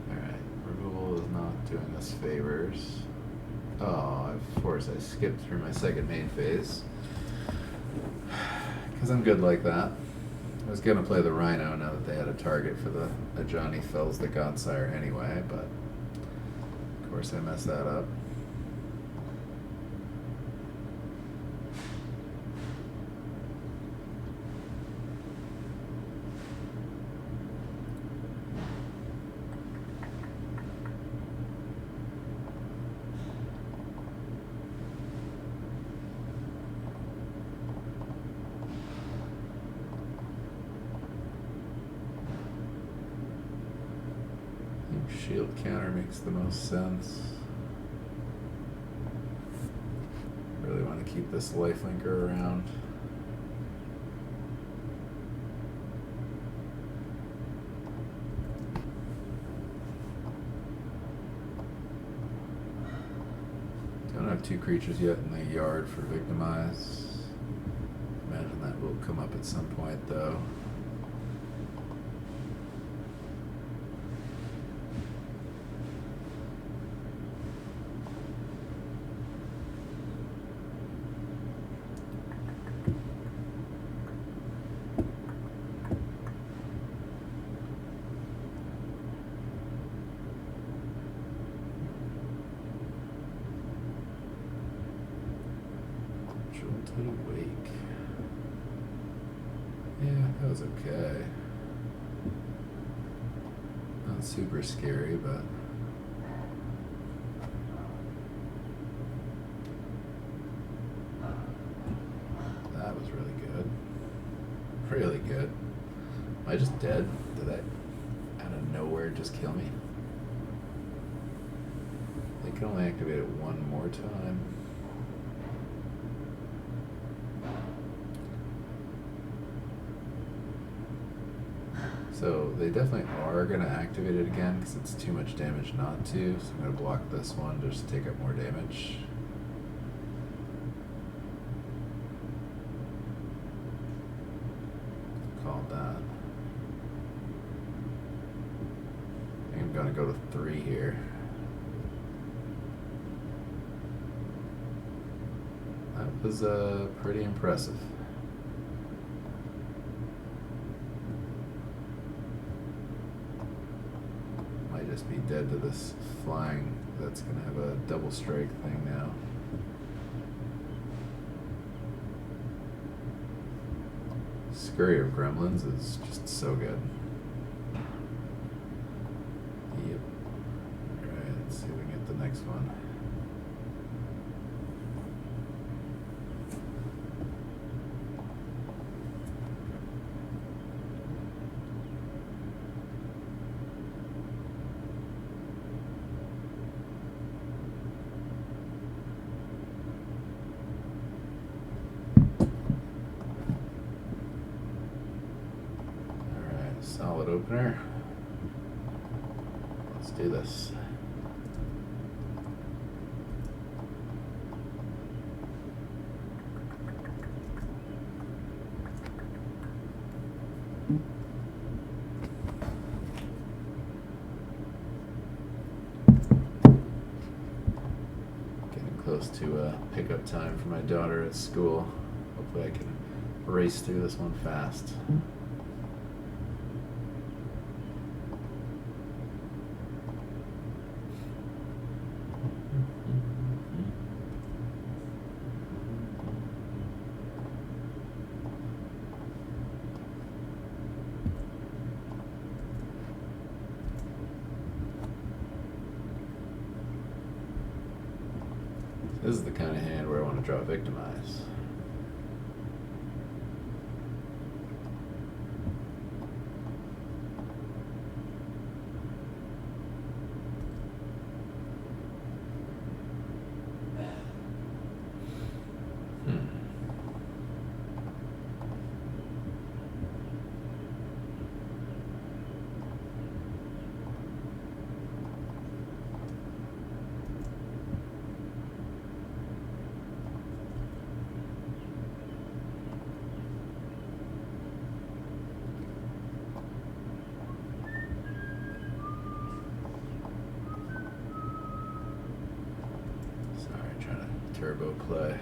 Alright, removal is not doing us favors. Oh, of course I skipped through my second main phase. Because I'm good like that. I was gonna play the Rhino now that they had a target for the Johnny Fells the Godsire anyway, but of course I messed that up. Shield counter makes the most sense. Really want to keep this lifelinker around. Don't have 2 creatures yet in the yard for Victimize. Imagine that will come up at some point though. Jolted Awake. Yeah, that was okay. Not super scary, but that was really good. Really good. Am I just dead? Did that out of nowhere just kill me? They can only activate it one more time. So they definitely are going to activate it again because it's too much damage not to. So I'm going to block this one just to take up more damage. Call that. I think I'm going to go to 3 here. That was pretty impressive. Just be dead to this flying that's going to have a double strike thing now. Scurry of Gremlins is just so good. Yep. Alright, let's see if we can get the next one. Solid opener. Let's do this. Getting close to pickup time for my daughter at school. Hopefully I can race through this one fast. This is the kind of hand where I want to draw Victimize. Turbo play.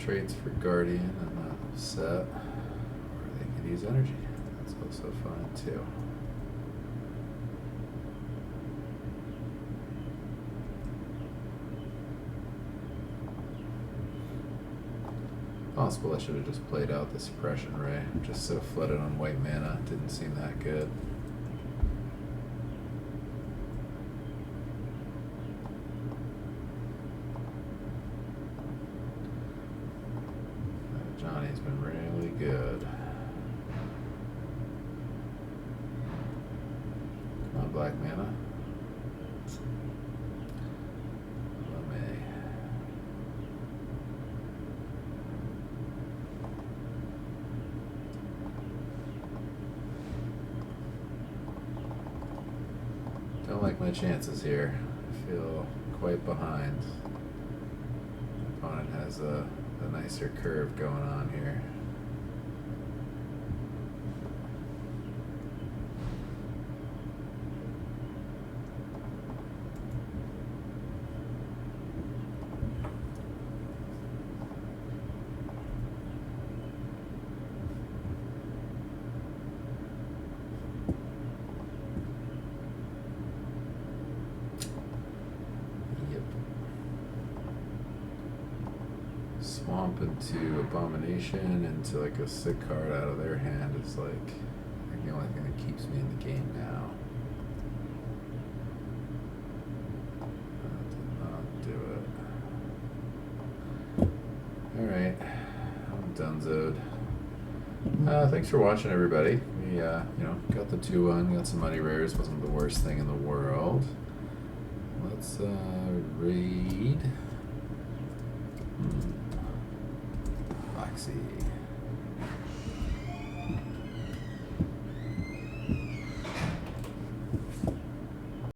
traits for Guardian. I'm not upset. Or they could use energy. That's also fine too. Possible I should have just played out the suppression ray. Just so flooded on white mana. Didn't seem that good. Johnny's been really good. Come on, black mana. Don't like my chances here. I feel quite behind. My opponent has a nicer curve going on here. Swamp into Abomination into like a sick card out of their hand is like the only thing that keeps me in the game now. That did not do it. Alright, I'm donezoed. Thanks for watching, everybody. We got the 2-1, got some money rares, wasn't the worst thing in the world. Let's raid Kassis.